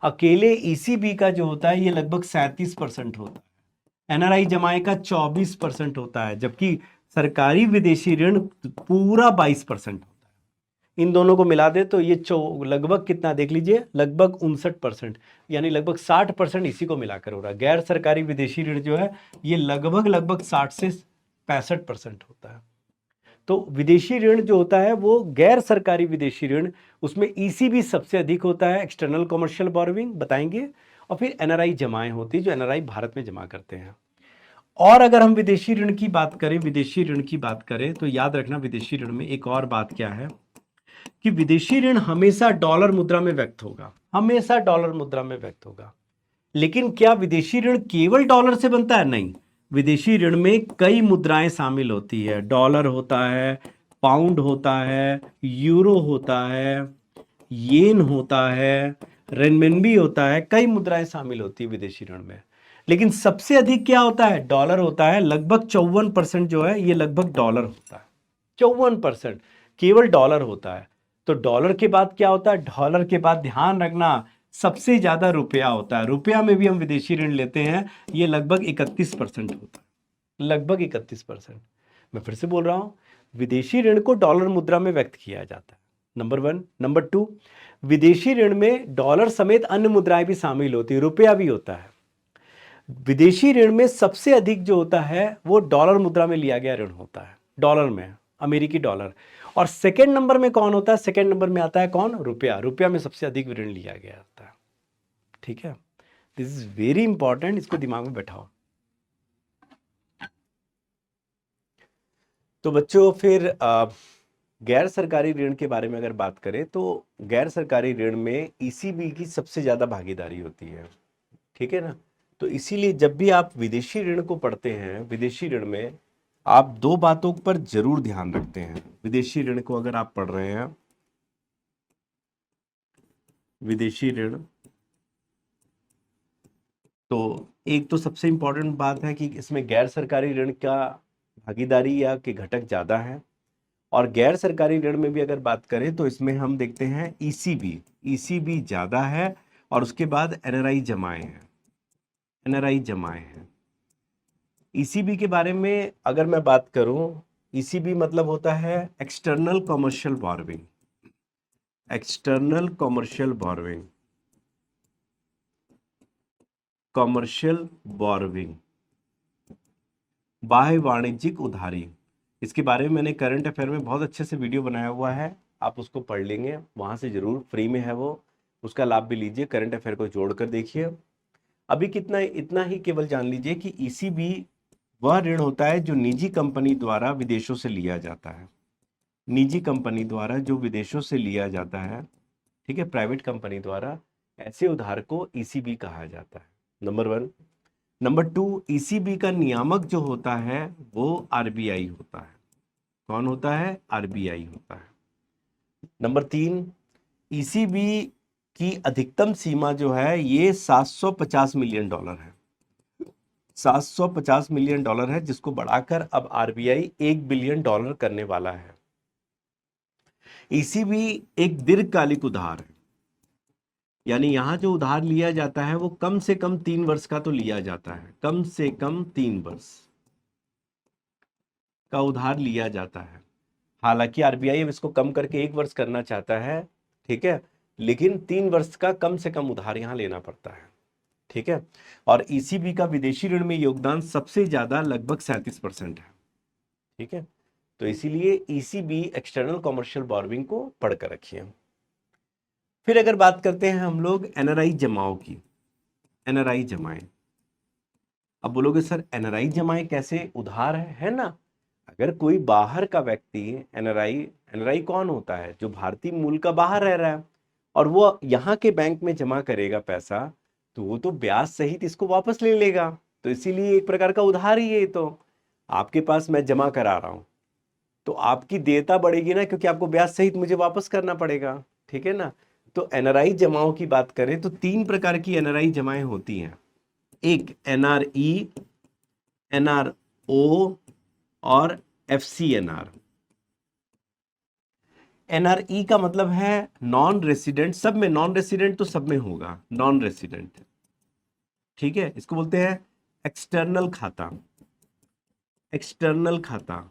अकेले ईसीबी का जो होता है ये लगभग 37% होता है, एनआरआई जमाए का 24% होता है, जबकि सरकारी विदेशी ऋण पूरा 22% होता है। इन दोनों को मिला दे तो ये लगभग कितना देख लीजिए, लगभग 59%, यानी लगभग 60% इसी को मिलाकर हो रहा है। गैर सरकारी विदेशी ऋण जो है ये लगभग 60 से 65% होता है। तो विदेशी ऋण जो होता है वो गैर सरकारी विदेशी ऋण, उसमें ईसीबी सबसे अधिक होता है, एक्सटर्नल कॉमर्शियल बोरोविंग बताएंगे, और फिर एनआरआई जमाएं होती है जो एनआरआई भारत में जमा करते हैं। और अगर हम विदेशी ऋण की बात करें, विदेशी ऋण की बात करें तो याद रखना, विदेशी ऋण में एक और बात क्या है कि विदेशी ऋण हमेशा डॉलर मुद्रा में व्यक्त होगा, हमेशा डॉलर मुद्रा में व्यक्त होगा। लेकिन क्या विदेशी ऋण केवल डॉलर से बनता है, नहीं। विदेशी ऋण में कई मुद्राएं शामिल होती है, डॉलर होता है, पाउंड होता है, यूरो होता है, येन होता है, रेनमिनबी होता है, कई मुद्राएं शामिल होती है विदेशी ऋण में। लेकिन सबसे अधिक क्या होता है, डॉलर होता है। लगभग 54% जो है ये लगभग डॉलर होता है, 54% केवल डॉलर होता है। तो डॉलर के बाद क्या होता है, डॉलर के बाद ध्यान रखना सबसे ज्यादा रुपया होता है। रुपया में भी हम विदेशी ऋण लेते हैं, ये लगभग 31% होता है, लगभग 31%। मैं फिर से बोल रहा हूं, विदेशी ऋण को डॉलर मुद्रा में व्यक्त किया जाता है, नंबर 1। नंबर 2, विदेशी ऋण में डॉलर समेत अन्य मुद्राएं भी शामिल होती है, रुपया भी होता है। विदेशी ऋण में सबसे अधिक जो होता है वो डॉलर मुद्रा में लिया गया ऋण होता है। डॉलर में, अमेरिकी डॉलर। और सेकंड नंबर में कौन होता है? सेकंड नंबर में आता है कौन? रुपया। रुपया में सबसे अधिक ऋण लिया गया होता है। ठीक है, दिस इज वेरी इंपॉर्टेंट, इसको दिमाग में बैठाओ। तो बच्चों फिर गैर सरकारी ऋण के बारे में अगर बात करें तो गैर सरकारी ऋण में ईसीबी की सबसे ज्यादा भागीदारी होती है। ठीक है ना? तो इसीलिए जब भी आप विदेशी ऋण को पढ़ते हैं, विदेशी ऋण में आप दो बातों पर जरूर ध्यान रखते हैं। विदेशी ऋण को अगर आप पढ़ रहे हैं, विदेशी ऋण, तो एक तो सबसे इंपॉर्टेंट बात है कि इसमें गैर सरकारी ऋण का भागीदारी या के घटक ज्यादा है। और गैर सरकारी ऋण में भी अगर बात करें तो इसमें हम देखते हैं ईसीबी, ईसीबी ज्यादा है। और उसके बाद एनआरआई जमाएं हैं, एनआरआई जमाएं हैं। ईसीबी के बारे में अगर मैं बात करूं, ईसीबी मतलब होता है external commercial borrowing, external commercial borrowing, commercial borrowing, बाह्य वाणिज्यिक उधारी। इसके बारे में मैंने करंट अफेयर में बहुत अच्छे से वीडियो बनाया हुआ है, आप उसको पढ़ लेंगे, वहां से जरूर, फ्री में है वो, उसका लाभ भी लीजिए, करंट अफेयर को जोड़कर देखिए। अभी कितना, इतना ही केवल जान लीजिए कि ईसीबी वह ऋण होता है जो निजी कंपनी द्वारा विदेशों से लिया जाता है, निजी कंपनी द्वारा जो विदेशों से लिया जाता है, ठीक है, प्राइवेट कंपनी द्वारा, ऐसे उधार को ईसीबी कहा जाता है, नंबर 1। नंबर 2, ईसीबी का नियामक जो होता है वो आरबीआई होता है। कौन होता है? आरबीआई होता है। नंबर 3, ईसीबी की अधिकतम सीमा जो है ये 750 मिलियन डॉलर है, 750 मिलियन डॉलर है, जिसको बढ़ाकर अब आरबीआई 1 बिलियन डॉलर करने वाला है। ईसीबी एक दीर्घकालिक उधार है, यानी यहां जो उधार लिया जाता है वो कम से कम 3 वर्ष का तो लिया जाता है, कम से कम 3 वर्ष का उधार लिया जाता है। हालांकि आरबीआई अब इसको कम करके 1 वर्ष करना चाहता है, ठीक है, लेकिन 3 वर्ष का कम से कम उधार यहां लेना पड़ता है। ठीक है, और ईसीबी का विदेशी ऋण में योगदान सबसे ज्यादा लगभग 37% है। ठीक है, तो इसीलिए ईसीबी एक्सटर्नल कॉमर्शियल बोरोइंग को पढ़कर रखिए। फिर अगर बात करते हैं हम लोग एनआरआई जमाओं की, एनआरआई जमाएं। अब बोलोगे सर एनआरआई जमाएं कैसे? उधार है ना। अगर कोई बाहर का व्यक्ति, एनआरआई, एनआरआई कौन होता है? जो भारतीय मूल का बाहर रह रहा है और वो यहाँ के बैंक में जमा करेगा पैसा, तो वो तो ब्याज सहित इसको वापस ले लेगा। तो इसीलिए एक प्रकार का उधार ही है। तो आपके पास मैं जमा करा रहा हूं तो आपकी देयता बढ़ेगी ना, क्योंकि आपको ब्याज सहित मुझे वापस करना पड़ेगा। ठीक है ना? तो एनआरआई जमाओं की बात करें तो 3 प्रकार की एनआरआई जमाएं होती हैं। एक एनआरई, एनआरओ और एफसीएनआर। एनआरई का मतलब है नॉन रेसिडेंट, सब में नॉन रेसिडेंट तो सब में होगा, नॉन रेसिडेंट। ठीक है, इसको बोलते हैं एक्सटर्नल खाता, एक्सटर्नल खाता।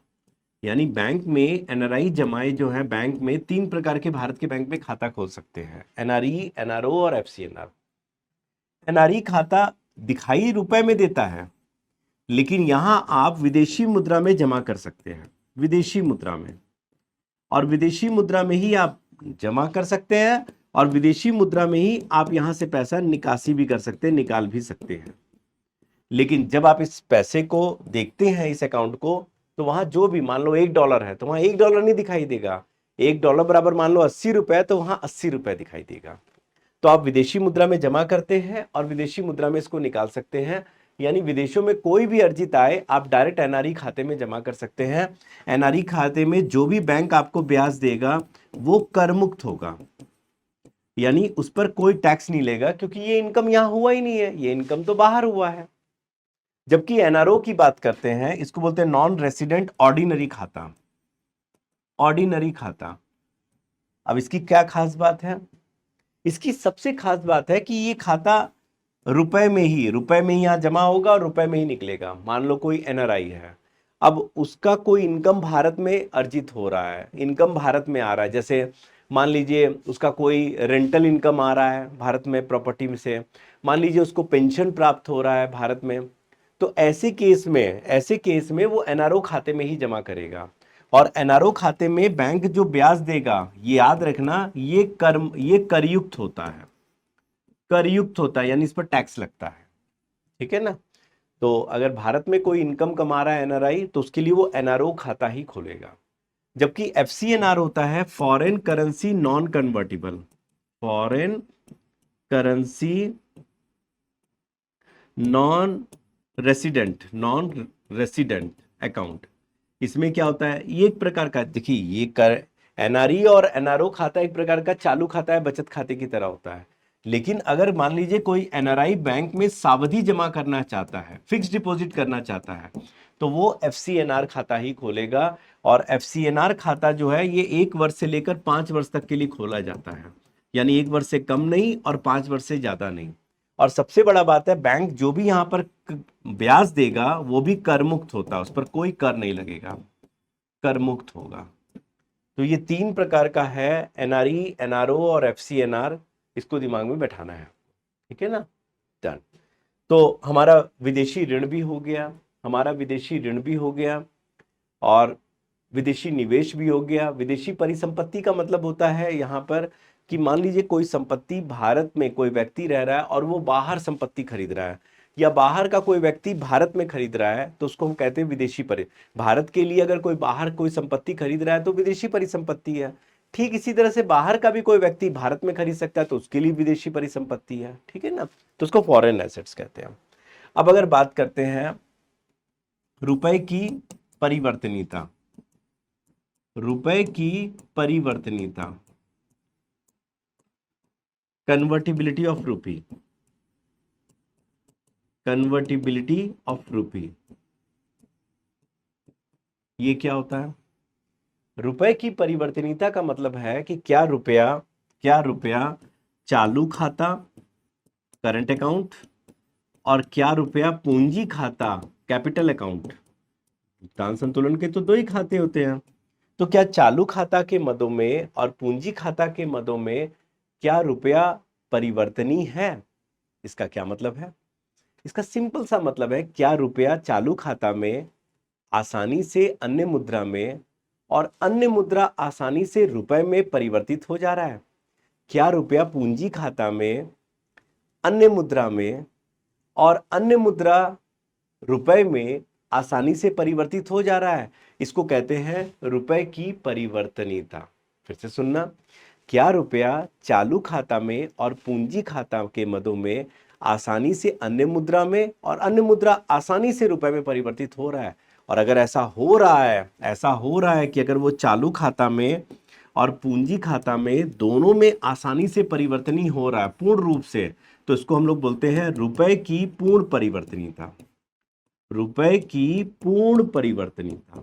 यानी बैंक में एनआरआई जमाए जो है, बैंक में 3 प्रकार के भारत के बैंक में खाता खोल सकते हैं, एनआरई, एनआरओ और एफसीएनआर। एनआरई खाता दिखाई रुपए में देता है, लेकिन यहां आप विदेशी मुद्रा में जमा कर सकते हैं, विदेशी मुद्रा में, और विदेशी मुद्रा में ही आप जमा कर सकते हैं और विदेशी मुद्रा में ही आप यहां से पैसा निकासी भी कर सकते हैं, निकाल भी सकते हैं। लेकिन जब आप इस पैसे को देखते हैं, इस अकाउंट को, तो वहां जो भी, मान लो $1 है तो वहां $1 नहीं दिखाई देगा। $1 बराबर मान लो 80 रुपए, तो वहां 80 रुपए दिखाई देगा। तो आप विदेशी मुद्रा में जमा करते हैं और विदेशी मुद्रा में इसको निकाल सकते हैं। यानी विदेशों में कोई भी अर्जित आय आप डायरेक्ट एनआरई खाते में जमा कर सकते हैं। एनआरई खाते में जो भी बैंक आपको ब्याज देगा वो कर मुक्त होगा, यानी उस पर कोई टैक्स नहीं लेगा, क्योंकि ये इनकम यहां हुआ ही नहीं है, ये इनकम तो बाहर हुआ है। जबकि एनआरओ की बात करते हैं, इसको बोलते हैं नॉन रेसिडेंट ऑर्डिनरी खाता, ऑर्डिनरी खाता। अब इसकी क्या खास बात है? इसकी सबसे खास बात है कि ये खाता रुपए में ही, रुपए में ही यहां जमा होगा और रुपए में ही निकलेगा। मान लो कोई एनआरआई है, अब उसका कोई इनकम भारत में अर्जित हो रहा है, इनकम भारत में आ रहा है, जैसे मान लीजिए उसका कोई रेंटल इनकम आ रहा है भारत में प्रॉपर्टी में से, मान लीजिए उसको पेंशन प्राप्त हो रहा है भारत में, तो ऐसे केस में वो एनआरओ खाते में ही जमा करेगा। और एनआरओ खाते में बैंक जो ब्याज देगा, ये याद रखना, ये करयुक्त होता है, करयुक्त होता है, यानी इस पर टैक्स लगता है। ठीक है ना। तो अगर भारत में कोई इनकम कमा रहा है एनआरआई, तो उसके लिए वो एनआरओ खाता ही खोलेगा। जबकि एफसीएनआर होता है foreign currency non convertible, foreign currency non resident account. इसमें क्या होता है, ये एक प्रकार का, देखिए ये कर एनआरई और एनआरओ खाता एक प्रकार का चालू खाता है, बचत खाते की तरह होता है। लेकिन अगर मान लीजिए कोई एनआरआई बैंक में सावधि जमा करना चाहता है, फिक्स डिपॉजिट करना चाहता है, तो वो एफसीएनआर खाता ही खोलेगा। और एफसीएनआर खाता जो है ये 1 वर्ष से लेकर 5 वर्ष तक के लिए खोला जाता है, यानी 1 वर्ष से कम नहीं और 5 वर्ष से ज्यादा नहीं। और सबसे बड़ा बात है, बैंक जो भी यहां पर ब्याज देगा वो भी कर मुक्त होता है, उस पर कोई कर नहीं लगेगा, कर मुक्त होगा। तो ये 3 प्रकार का है, एनआरई, एनआरओ और एफसीएनआर, इसको दिमाग में बैठाना है। ठीक है ना, डन। तो हमारा विदेशी ऋण भी हो गया, हमारा विदेशी ऋण भी हो गया, और विदेशी निवेश भी हो गया। विदेशी परिसंपत्ति का मतलब होता है यहाँ पर कि मान लीजिए कोई संपत्ति, भारत में कोई व्यक्ति रह रहा है और वो बाहर संपत्ति खरीद रहा है, या बाहर का कोई व्यक्ति भारत में खरीद रहा है, तो उसको हम कहते हैं विदेशी भारत के लिए अगर कोई बाहर कोई संपत्ति खरीद रहा है तो विदेशी परिसंपत्ति है। ठीक इसी तरह से बाहर का भी कोई व्यक्ति भारत में खरीद सकता है तो उसके लिए विदेशी परिसंपत्ति है। ठीक है ना, तो उसको फॉरेन एसेट्स कहते हैं। अब अगर बात करते हैं रुपए की परिवर्तनीयता, रुपए की परिवर्तनीयता, कन्वर्टिबिलिटी ऑफ रूपी, कन्वर्टिबिलिटी ऑफ रूपी, ये क्या होता है? रुपए की परिवर्तनीयता का मतलब है कि क्या रुपया चालू खाता, करंट अकाउंट, और क्या रुपया पूंजी खाता, कैपिटल अकाउंट। भुगतान संतुलन के तो 2 ही खाते होते हैं, तो क्या चालू खाता के मदों में और पूंजी खाता के मदों में क्या रुपया परिवर्तनीय है? इसका क्या मतलब है? इसका सिंपल सा मतलब है, क्या रुपया चालू खाता में आसानी से अन्य मुद्रा में और अन्य मुद्रा आसानी से रुपए में परिवर्तित हो जा रहा है? क्या रुपया पूंजी खाता में अन्य मुद्रा में और अन्य मुद्रा रुपए में आसानी से परिवर्तित हो जा रहा है? इसको कहते हैं रुपए की परिवर्तनीयता। फिर से सुनना, क्या रुपया चालू खाता में और पूंजी खाता के मदों में आसानी से अन्य मुद्रा में और अन्य मुद्रा आसानी से रुपए में परिवर्तित हो रहा है? और अगर ऐसा हो रहा है कि अगर वो चालू खाता में और पूंजी खाता में दोनों में आसानी से परिवर्तनीय हो रहा है पूर्ण रूप से, तो इसको हम लोग बोलते हैं रुपए की पूर्ण परिवर्तनीयता, रुपए की पूर्ण परिवर्तनीयता,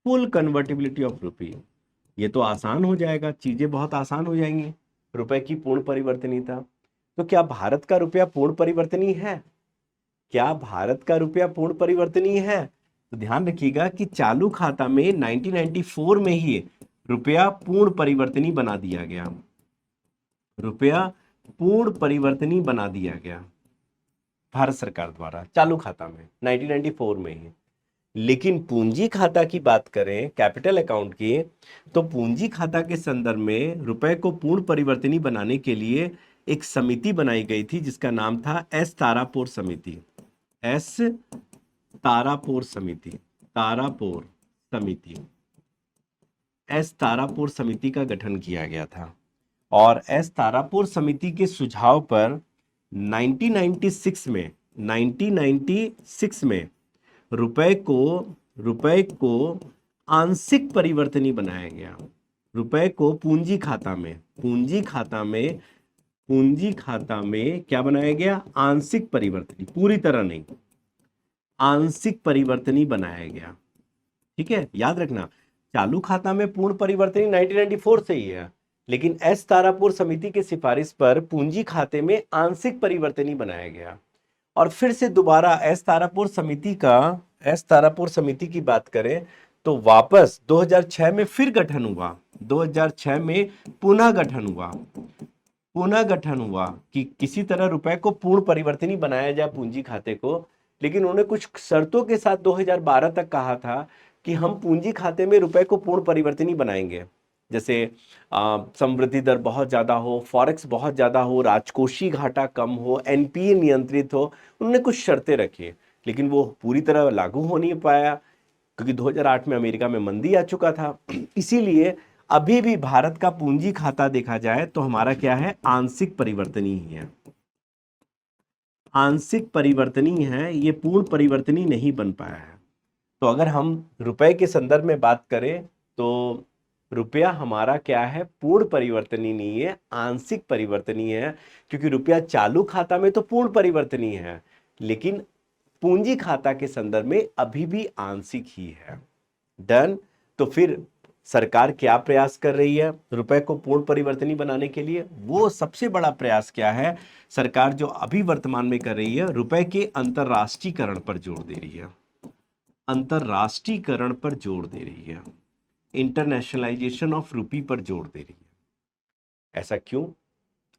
फुल कन्वर्टिबिलिटी ऑफ रुपी। ये तो आसान हो जाएगा, चीजें बहुत आसान हो जाएंगी। रुपए की पूर्ण परिवर्तनीयता, तो क्या भारत का रुपया पूर्ण परिवर्तनीय है? क्या भारत का रुपया पूर्ण परिवर्तनीय है? तो ध्यान रखिएगा कि चालू खाता में 1994 में ही रुपया पूर्ण परिवर्तनीय बना दिया गया, रुपया पूर्ण परिवर्तनीय बना दिया गया भारत सरकार द्वारा चालू खाता में 1994 में ही। लेकिन पूंजी खाता की बात करें, कैपिटल अकाउंट की, तो पूंजी खाता के संदर्भ में रुपए को पूर्ण परिवर्तनीय बनाने के लिए एक समिति बनाई गई थी जिसका नाम था एस तारापोर समिति, एस तारापोर समिति, तारापोर समिति, एस तारापोर समिति का गठन किया गया था। और एस तारापोर समिति के सुझाव पर 1996 में रुपए को आंशिक परिवर्तनीय बनाया गया। रुपए को पूंजी खाता में क्या बनाया गया? आंशिक परिवर्तनीय, पूरी तरह नहीं, आंशिक परिवर्तनीय बनाया गया। ठीक है, याद रखना, चालू खाता में पूर्ण परिवर्तनीय 1994 से ही है, लेकिन एस तारापुर समिति की सिफारिश पर पूंजी खाते में आंशिक परिवर्तनीय बनाया गया। और फिर से दोबारा एस तारापुर समिति की बात करें तो वापस 2006 में फिर गठन हुआ, 2006 में पुनः गठन हुआ कि किसी तरह रुपए को पूर्ण परिवर्तनीय बनाया जाए पूंजी खाते को। लेकिन उन्होंने कुछ शर्तों के साथ 2012 तक कहा था कि हम पूंजी खाते में रुपए को पूर्ण परिवर्तनीय बनाएंगे। जैसे समृद्धि दर बहुत ज़्यादा हो, फॉरेक्स बहुत ज़्यादा हो, राजकोषीय घाटा कम हो, एनपीए नियंत्रित हो। उन्होंने कुछ शर्तें रखी, लेकिन वो पूरी तरह लागू हो नहीं पाया क्योंकि 2008 में अमेरिका में मंदी आ चुका था। इसीलिए अभी भी भारत का पूंजी खाता देखा जाए तो हमारा क्या है, आंशिक परिवर्तनीय ही है। आंशिक परिवर्तनीय है, ये पूर्ण परिवर्तनीय नहीं बन पाया है। तो अगर हम रुपए के संदर्भ में बात करें तो रुपया हमारा क्या है, पूर्ण परिवर्तनीय नहीं है, आंशिक परिवर्तनीय है। क्योंकि रुपया चालू खाता में तो पूर्ण परिवर्तनीय है, लेकिन पूंजी खाता के संदर्भ में अभी भी आंशिक ही है। डन। तो फिर सरकार क्या प्रयास कर रही है रुपए को पूर्ण परिवर्तनीय बनाने के लिए? वो सबसे बड़ा प्रयास क्या है, सरकार जो अभी वर्तमान में कर रही है, रुपए के अंतरराष्ट्रीयकरण पर जोर दे रही है। अंतरराष्ट्रीयकरण पर जोर दे रही है, इंटरनेशनलाइजेशन ऑफ रूपी पर जोर दे रही है।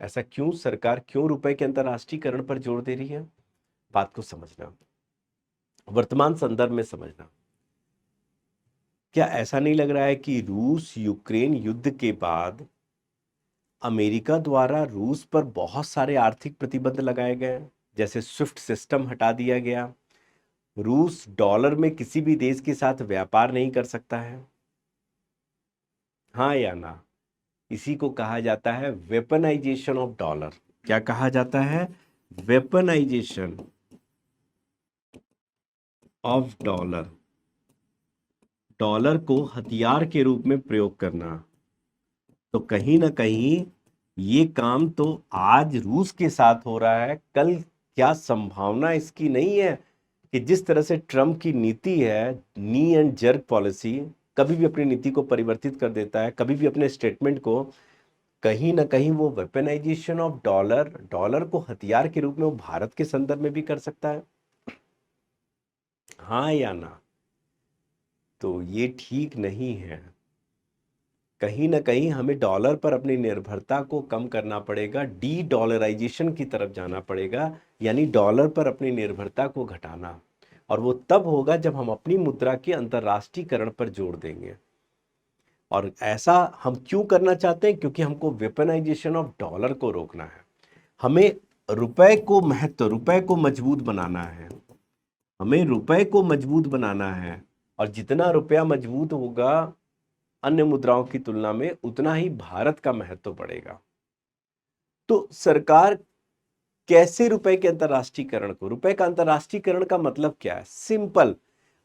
ऐसा क्यों सरकार क्यों रुपए के अंतरराष्ट्रीयकरण पर जोर दे रही है? बात को समझना, वर्तमान संदर्भ में समझना। क्या ऐसा नहीं लग रहा है कि रूस यूक्रेन युद्ध के बाद अमेरिका द्वारा रूस पर बहुत सारे आर्थिक प्रतिबंध लगाए गए? जैसे स्विफ्ट सिस्टम हटा दिया गया, रूस डॉलर में किसी भी देश के साथ व्यापार नहीं कर सकता है। हाँ या ना? इसी को कहा जाता है वेपनाइजेशन ऑफ डॉलर। क्या कहा जाता है? Weaponisation of dollar. डॉलर को हथियार के रूप में प्रयोग करना। तो कहीं ना कहीं ये काम तो आज रूस के साथ हो रहा है, कल क्या संभावना इसकी नहीं है कि जिस तरह से ट्रम्प की नीति है, नी एंड जर्क पॉलिसी, कभी भी अपनी नीति को परिवर्तित कर देता है, कभी भी अपने स्टेटमेंट को, कहीं ना कहीं वो वेपनाइजेशन ऑफ डॉलर, डॉलर को हथियार के रूप में वो भारत के संदर्भ में भी कर सकता है। हाँ या ना? तो ये ठीक नहीं है। कहीं ना कहीं हमें डॉलर पर अपनी निर्भरता को कम करना पड़ेगा, डी डॉलराइजेशन की तरफ जाना पड़ेगा, यानी डॉलर पर अपनी निर्भरता को घटाना। और वो तब होगा जब हम अपनी मुद्रा के अंतर्राष्ट्रीयकरण पर जोर देंगे। और ऐसा हम क्यों करना चाहते हैं? क्योंकि हमको वेपनाइजेशन ऑफ डॉलर को रोकना है। हमें रुपए को महत्व, रुपए को मजबूत बनाना है। हमें रुपए को मजबूत बनाना है, और जितना रुपया मजबूत होगा अन्य मुद्राओं की तुलना में, उतना ही भारत का महत्व बढ़ेगा। तो सरकार कैसे रुपए के अंतरराष्ट्रीयकरण को, रुपए का अंतरराष्ट्रीयकरण का मतलब क्या है? सिंपल,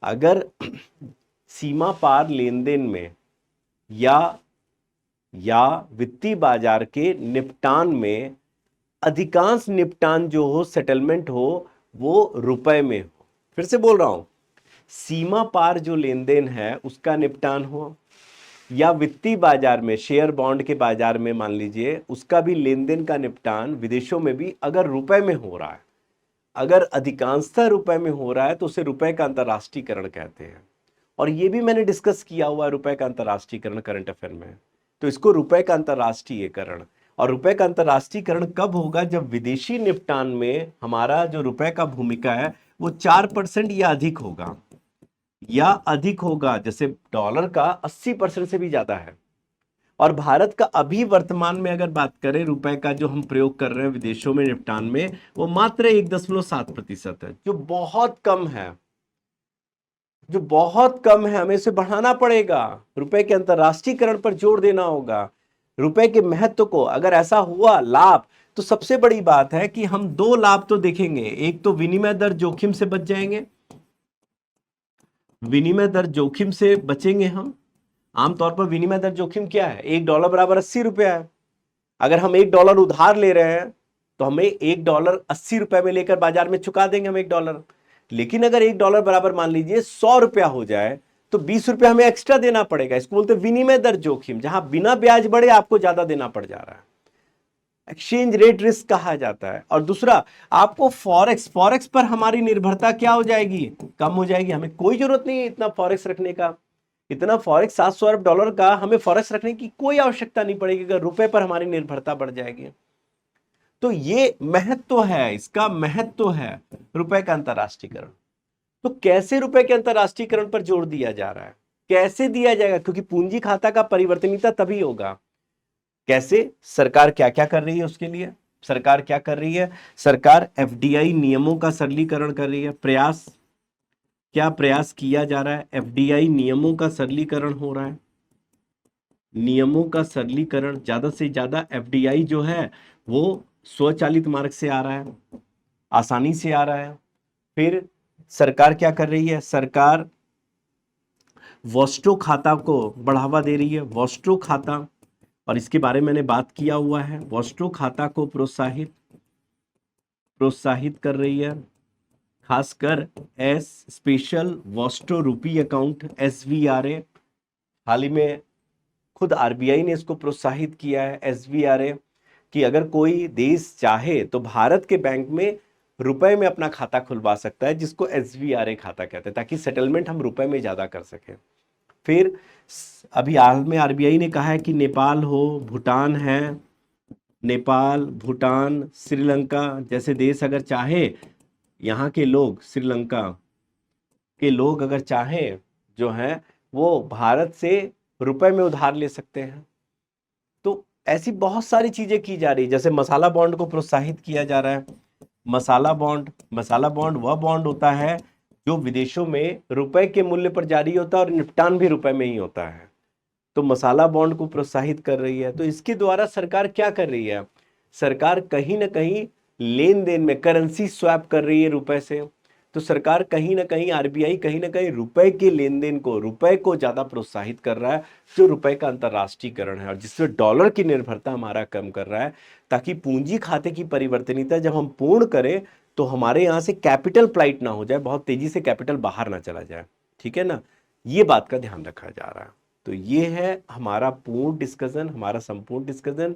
अगर सीमा पार लेन देन में या वित्तीय बाजार के निपटान में अधिकांश निपटान जो हो, सेटलमेंट हो, वो रुपए में हो। फिर से बोल रहा हूं, सीमा पार जो लेन देन है उसका निपटान हो, या वित्तीय बाजार में, शेयर बॉन्ड के बाजार में मान लीजिए, उसका भी लेन देन का निपटान विदेशों में भी अगर रुपए में हो रहा है, अगर अधिकांशतः रुपए में हो रहा है, तो उसे रुपए का अंतरराष्ट्रीयकरण कहते हैं। और ये भी मैंने डिस्कस किया हुआ है, रुपए का अंतरराष्ट्रीयकरण करंट अफेयर में। तो इसको रुपए का अंतरराष्ट्रीयकरण, और रुपए का अंतरराष्ट्रीयकरण कब होगा? जब विदेशी निपटान में हमारा जो रुपए का भूमिका है वो 4% या अधिक होगा। जैसे डॉलर का 80% से भी ज्यादा है। और भारत का अभी वर्तमान में अगर बात करें, रुपए का जो हम प्रयोग कर रहे हैं विदेशों में निपटान में, वो मात्र 1.7% है, जो बहुत कम है, जो बहुत कम है। हमें इसे बढ़ाना पड़ेगा, रुपए के अंतरराष्ट्रीयकरण पर जोर देना होगा, रुपए के महत्व को। अगर ऐसा हुआ लाभ, तो सबसे बड़ी बात है कि हम दो लाभ तो देखेंगे। एक तो विनिमय दर जोखिम से बच जाएंगे, विनिमय दर जोखिम से बचेंगे हम। आमतौर पर विनिमय दर जोखिम क्या है? $1 बराबर 80 रुपया है। अगर हम $1 उधार ले रहे हैं तो हमें $1 80 रुपए में लेकर बाजार में चुका देंगे हम $1। लेकिन अगर $1 बराबर मान लीजिए 100 रुपया हो जाए, तो 20 रुपया हमें एक्स्ट्रा देना पड़ेगा। इसको बोलते हैं विनिमय दर जोखिम, जहां बिना ब्याज बढ़े आपको ज्यादा देना पड़ जा रहा है। एक्सचेंज रेट रिस्क कहा जाता है। और दूसरा, आपको फॉरेक्स पर हमारी निर्भरता क्या हो जाएगी? कम हो जाएगी। हमें कोई जरूरत नहीं है इतना फॉरेक्स रखने का। इतना फॉरेक्स $700 अरब का हमें फॉरेक्स रखने की कोई आवश्यकता नहीं पड़ेगी अगर रुपए पर हमारी निर्भरता बढ़ जाएगी। तो ये महत्व है, इसका महत्व है रुपए का अंतरराष्ट्रीयकरण। तो कैसे रुपए के अंतरराष्ट्रीयकरण पर जोर दिया जा रहा है, कैसे दिया जाएगा, क्योंकि पूंजी खाता का परिवर्तनीयता तभी होगा। कैसे, सरकार क्या क्या कर रही है उसके लिए, सरकार क्या कर रही है, सरकार एफडीआई नियमों का सरलीकरण कर रही है। प्रयास, क्या प्रयास किया जा रहा है, एफडीआई नियमों का सरलीकरण हो रहा है, नियमों का सरलीकरण, ज्यादा से ज्यादा एफडीआई जो है वो स्वचालित मार्ग से आ रहा है, आसानी से आ रहा है। फिर सरकार क्या कर रही है, सरकार वॉस्ट्रो खाता को बढ़ावा दे रही है, वॉस्ट्रो खाता, और इसके बारे में मैंने बात किया हुआ है। वॉस्ट्रो खाता को प्रोत्साहित कर रही है, खासकर एस स्पेशल वॉस्ट्रो रूपी अकाउंट SVRA। हाल ही में खुद आरबीआई ने इसको प्रोत्साहित किया है, SVRA, कि अगर कोई देश चाहे तो भारत के बैंक में रुपए में अपना खाता खुलवा सकता है, जिसको SVRA खाता कहते हैं, ताकि सेटलमेंट हम रुपए में ज्यादा कर सकें। फिर अभी हाल में आरबीआई ने कहा है कि नेपाल हो, भूटान है, नेपाल, भूटान, श्रीलंका जैसे देश अगर चाहे, यहाँ के लोग, श्रीलंका के लोग अगर चाहें जो है वो भारत से रुपए में उधार ले सकते हैं। तो ऐसी बहुत सारी चीजें की जा रही है, जैसे मसाला बॉन्ड को प्रोत्साहित किया जा रहा है। मसाला बॉन्ड वह बॉन्ड होता है जो विदेशों में रुपए के मूल्य पर जारी होता है और निपटान भी रुपए में ही होता है। तो मसाला बॉन्ड को प्रोत्साहित कर रही है। तो इसके द्वारा सरकार क्या कर रही है, सरकार कहीं ना कहीं लेन देन में करेंसी स्वैप कर रही है रुपए से। तो सरकार कहीं ना कहीं, आरबीआई कहीं ना कहीं रुपए के लेन देन को, रुपए को ज्यादा प्रोत्साहित कर रहा है, जो रुपए का अंतरराष्ट्रीयकरण है, और जिससे डॉलर की निर्भरता हमारा कम कर रहा है, ताकि पूंजी खाते की परिवर्तनीयता जब हम पूर्ण करें तो हमारे यहां से कैपिटल फ्लाइट ना हो जाए, बहुत तेजी से कैपिटल बाहर ना चला जाए। ठीक है ना, ये बात का ध्यान रखा जा रहा है। तो ये है हमारा पूर्ण डिस्कशन, हमारा संपूर्ण डिस्कशन।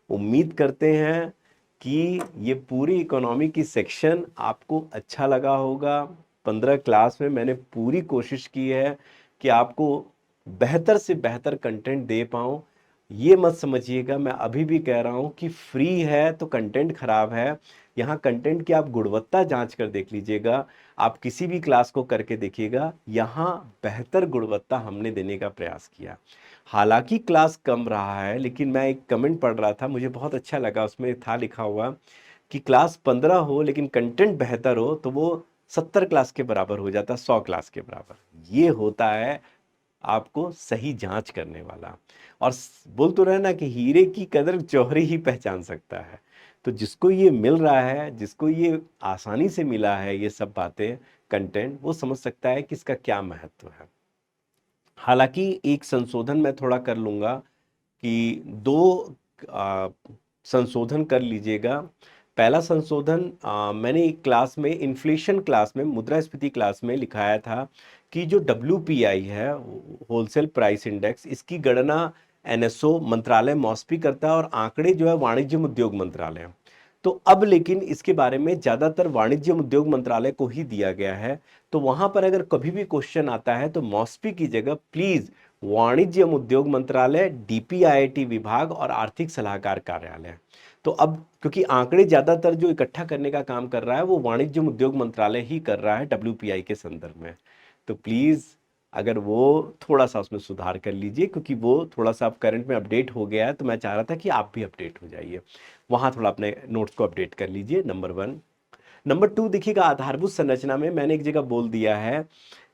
उम्मीद करते हैं कि ये पूरी इकोनॉमी की सेक्शन आपको अच्छा लगा होगा। 15 क्लास में मैंने पूरी कोशिश की है कि आपको बेहतर से बेहतर कंटेंट दे पाऊँ। ये मत समझिएगा, मैं अभी भी कह रहा हूँ कि फ्री है तो कंटेंट खराब है। यहाँ कंटेंट की आप गुणवत्ता जांच कर देख लीजिएगा, आप किसी भी क्लास को करके देखिएगा, यहाँ बेहतर गुणवत्ता हमने देने का प्रयास किया। हालांकि क्लास कम रहा है, लेकिन मैं एक कमेंट पढ़ रहा था, मुझे बहुत अच्छा लगा, उसमें था लिखा हुआ कि क्लास 15 हो लेकिन कंटेंट बेहतर हो तो वो 70 क्लास के बराबर हो जाता, 100 क्लास के बराबर। ये होता है आपको सही जांच करने वाला। और बोल तो रहे ना कि हीरे की कदर जौहरी ही पहचान सकता है। तो जिसको ये मिल रहा है, जिसको ये आसानी से मिला है, ये सब बातें, कंटेंट, वो समझ सकता है कि इसका क्या महत्व है। हालांकि एक संशोधन मैं थोड़ा कर लूंगा कि दो संशोधन कर लीजिएगा। पहला संशोधन मैंने एक क्लास में, इन्फ्लेशन क्लास में, मुद्रास्फीति क्लास में लिखाया था कि जो WPI है, होलसेल प्राइस इंडेक्स, इसकी गणना NSO मंत्रालय मॉस्पी करता है और आंकड़े जो है वाणिज्य उद्योग मंत्रालय। तो अब लेकिन इसके बारे में ज्यादातर वाणिज्य उद्योग मंत्रालय को ही दिया गया है। तो वहां पर अगर कभी भी क्वेश्चन आता है तो मॉस्पी की जगह प्लीज वाणिज्य उद्योग मंत्रालय, DPIIT विभाग और आर्थिक सलाहकार कार्यालय। तो अब क्योंकि आंकड़े ज्यादातर जो इकट्ठा करने का काम कर रहा है वो वाणिज्य उद्योग मंत्रालय ही कर रहा है WPI के संदर्भ में। तो प्लीज अगर वो थोड़ा सा उसमें सुधार कर लीजिए, क्योंकि वो थोड़ा सा अब करंट में अपडेट हो गया है, तो मैं चाह रहा था कि आप भी अपडेट हो जाइए, वहां थोड़ा अपने नोट्स को अपडेट कर लीजिए। नंबर 1। नंबर 2 देखिएगा, आधारभूत संरचना में मैंने एक जगह बोल दिया है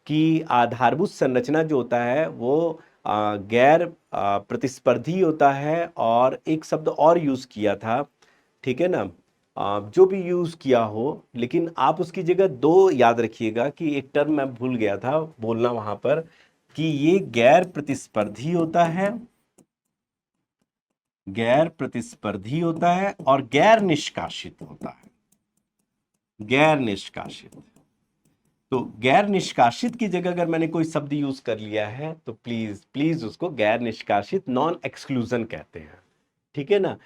कि आधारभूत संरचना जो होता है वो गैर प्रतिस्पर्धी होता है, और एक शब्द और यूज किया था, ठीक है ना, जो भी यूज किया हो, लेकिन आप उसकी जगह दो याद रखिएगा कि एक टर्म मैं भूल गया था बोलना वहां पर, कि ये गैर प्रतिस्पर्धी होता है, गैर प्रतिस्पर्धी होता है और गैर निष्कासित होता है, गैर निष्कासित। तो गैर निष्कासित की जगह अगर मैंने कोई शब्द यूज कर लिया है तो प्लीज प्लीज उसको गैर निष्कासित, नॉन एक्सक्लूजन कहते हैं। ठीक है ना,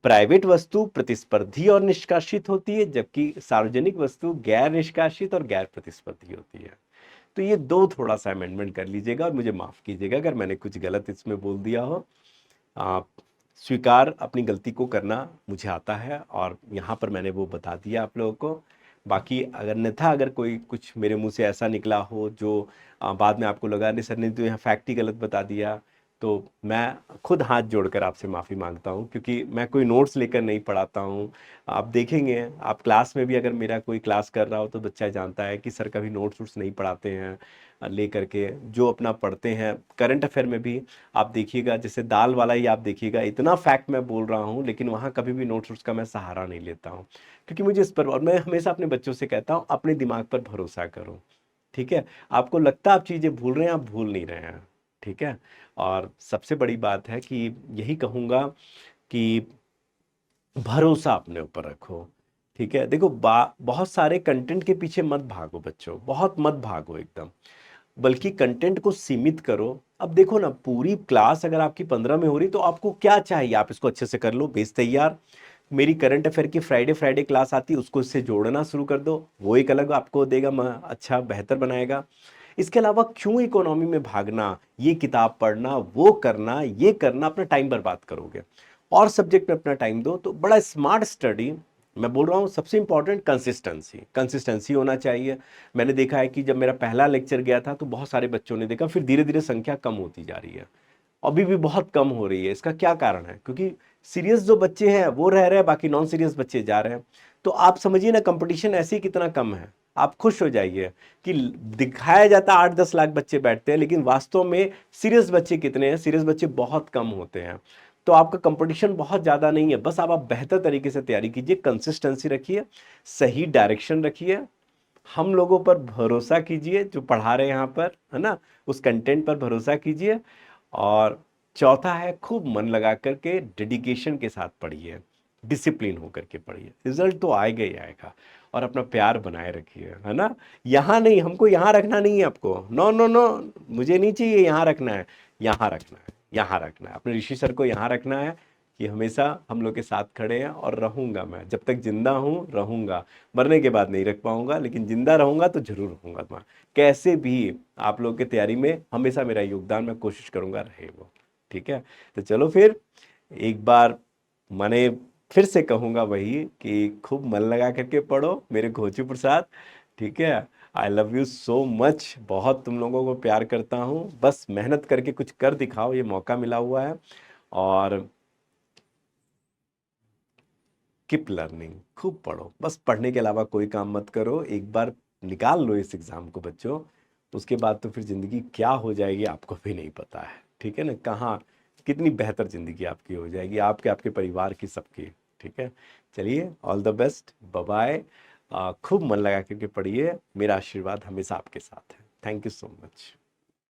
प्राइवेट वस्तु प्रतिस्पर्धी और निष्कासित होती है, जबकि सार्वजनिक वस्तु गैर निष्कासित और गैर प्रतिस्पर्धी होती है। तो ये दो थोड़ा सा अमेंडमेंट कर लीजिएगा, और मुझे माफ कीजिएगा अगर मैंने कुछ गलत इसमें बोल दिया हो। स्वीकार अपनी गलती को करना मुझे आता है और यहाँ पर मैंने वो बता दिया आप लोगों को। बाकी अगर अन्यथा अगर कोई कुछ मेरे मुंह से ऐसा निकला हो जो बाद में आपको लगा नहीं सर ने तो यहाँ फैक्ट ही गलत बता दिया, तो मैं खुद हाथ जोड़कर आपसे माफ़ी मांगता हूँ, क्योंकि मैं कोई नोट्स लेकर नहीं पढ़ाता हूँ। आप देखेंगे, आप क्लास में भी अगर मेरा कोई क्लास कर रहा हो तो बच्चा जानता है कि सर कभी नोट्स वोट्स नहीं पढ़ाते हैं, ले करके जो अपना पढ़ते हैं। करंट अफेयर में भी आप देखिएगा, जैसे दाल वाला ही आप देखिएगा, इतना फैक्ट मैं बोल रहा हूँ लेकिन वहाँ कभी भी नोट्स वोट्स का मैं सहारा नहीं लेता हूँ, क्योंकि मुझे इस पर, और मैं हमेशा अपने बच्चों से कहता हूँ अपने दिमाग पर भरोसा करो। ठीक है, आपको लगता है आप चीज़ें भूल रहे हैं, आप भूल नहीं रहे हैं। ठीक है, और सबसे बड़ी बात है कि यही कहूँगा कि भरोसा अपने ऊपर रखो। ठीक है, देखो बहुत सारे कंटेंट के पीछे मत भागो बच्चों, बहुत मत भागो एकदम, बल्कि कंटेंट को सीमित करो। अब देखो ना, पूरी क्लास अगर आपकी 15 में हो रही तो आपको क्या चाहिए, आप इसको अच्छे से कर लो, बेस तैयार। मेरी करंट अफेयर की फ्राइडे फ्राइडे क्लास आती है, उसको इससे जोड़ना शुरू कर दो, वो एक अलग आपको देगा, अच्छा बेहतर बनाएगा। इसके अलावा क्यों इकोनॉमी में भागना, ये किताब पढ़ना, वो करना, ये करना, अपना टाइम बर्बाद करोगे। और सब्जेक्ट में अपना टाइम दो, तो बड़ा स्मार्ट स्टडी। मैं बोल रहा हूँ सबसे इंपॉर्टेंट कंसिस्टेंसी, कंसिस्टेंसी होना चाहिए। मैंने देखा है कि जब मेरा पहला लेक्चर गया था तो बहुत सारे बच्चों ने देखा, फिर धीरे धीरे संख्या कम होती जा रही है, अभी भी बहुत कम हो रही है। इसका क्या कारण है? क्योंकि सीरियस जो बच्चे हैं वो रह रहे हैं, बाकी नॉन सीरियस बच्चे जा रहे हैं। तो आप समझिए ना, कंपटीशन ऐसे ही कितना कम है। आप खुश हो जाइए कि दिखाया जाता 8-10 लाख बच्चे बैठते हैं, लेकिन वास्तव में सीरियस बच्चे कितने हैं? सीरियस बच्चे बहुत कम होते हैं। तो आपका कंपटीशन बहुत ज़्यादा नहीं है, बस आप बेहतर तरीके से तैयारी कीजिए, कंसिस्टेंसी रखिए, सही डायरेक्शन रखिए, हम लोगों पर भरोसा कीजिए जो पढ़ा रहे हैं यहाँ पर, है ना, उस कंटेंट पर भरोसा कीजिए। और चौथा है, खूब मन लगा करके डेडिकेशन के साथ पढ़िए, डिसिप्लिन होकर के पढ़िए, रिजल्ट तो आएगा ही आएगा। और अपना प्यार बनाए रखिए, है ना। यहाँ नहीं, हमको यहाँ रखना नहीं है आपको, नो नो नो, मुझे नहीं चाहिए यहाँ रखना है, यहाँ रखना है, यहाँ रखना है, अपने ऋषि सर को यहाँ रखना है कि हमेशा हम लोग के साथ खड़े हैं। और रहूंगा, मैं जब तक जिंदा हूँ रहूंगा, मरने के बाद नहीं रख पाऊंगा, लेकिन जिंदा रहूंगा तो जरूर रहूंगा। मैं कैसे भी आप लोग की तैयारी में हमेशा मेरा योगदान मैं कोशिश करूंगा रहे वो। ठीक है, तो चलो फिर एक बार मैंने फिर से कहूंगा वही कि खूब मन लगा करके पढ़ो मेरे घोचू प्रसाद। ठीक है, I love you so much, बहुत तुम लोगों को प्यार करता हूँ। बस मेहनत करके कुछ कर दिखाओ, ये मौका मिला हुआ है। और कीप लर्निंग, खूब पढ़ो, बस पढ़ने के अलावा कोई काम मत करो। एक बार निकाल लो इस एग्ज़ाम को बच्चों, उसके बाद तो फिर ज़िंदगी क्या हो जाएगी आपको भी नहीं पता है। ठीक है ना, कहाँ कितनी बेहतर ज़िंदगी आपकी हो जाएगी, आपके आपके परिवार की, सबकी। ठीक है, चलिए, all the best, bye bye. खूब मन लगा करके पढ़िए, मेरा आशीर्वाद हमेशा आपके साथ है। Thank you so much.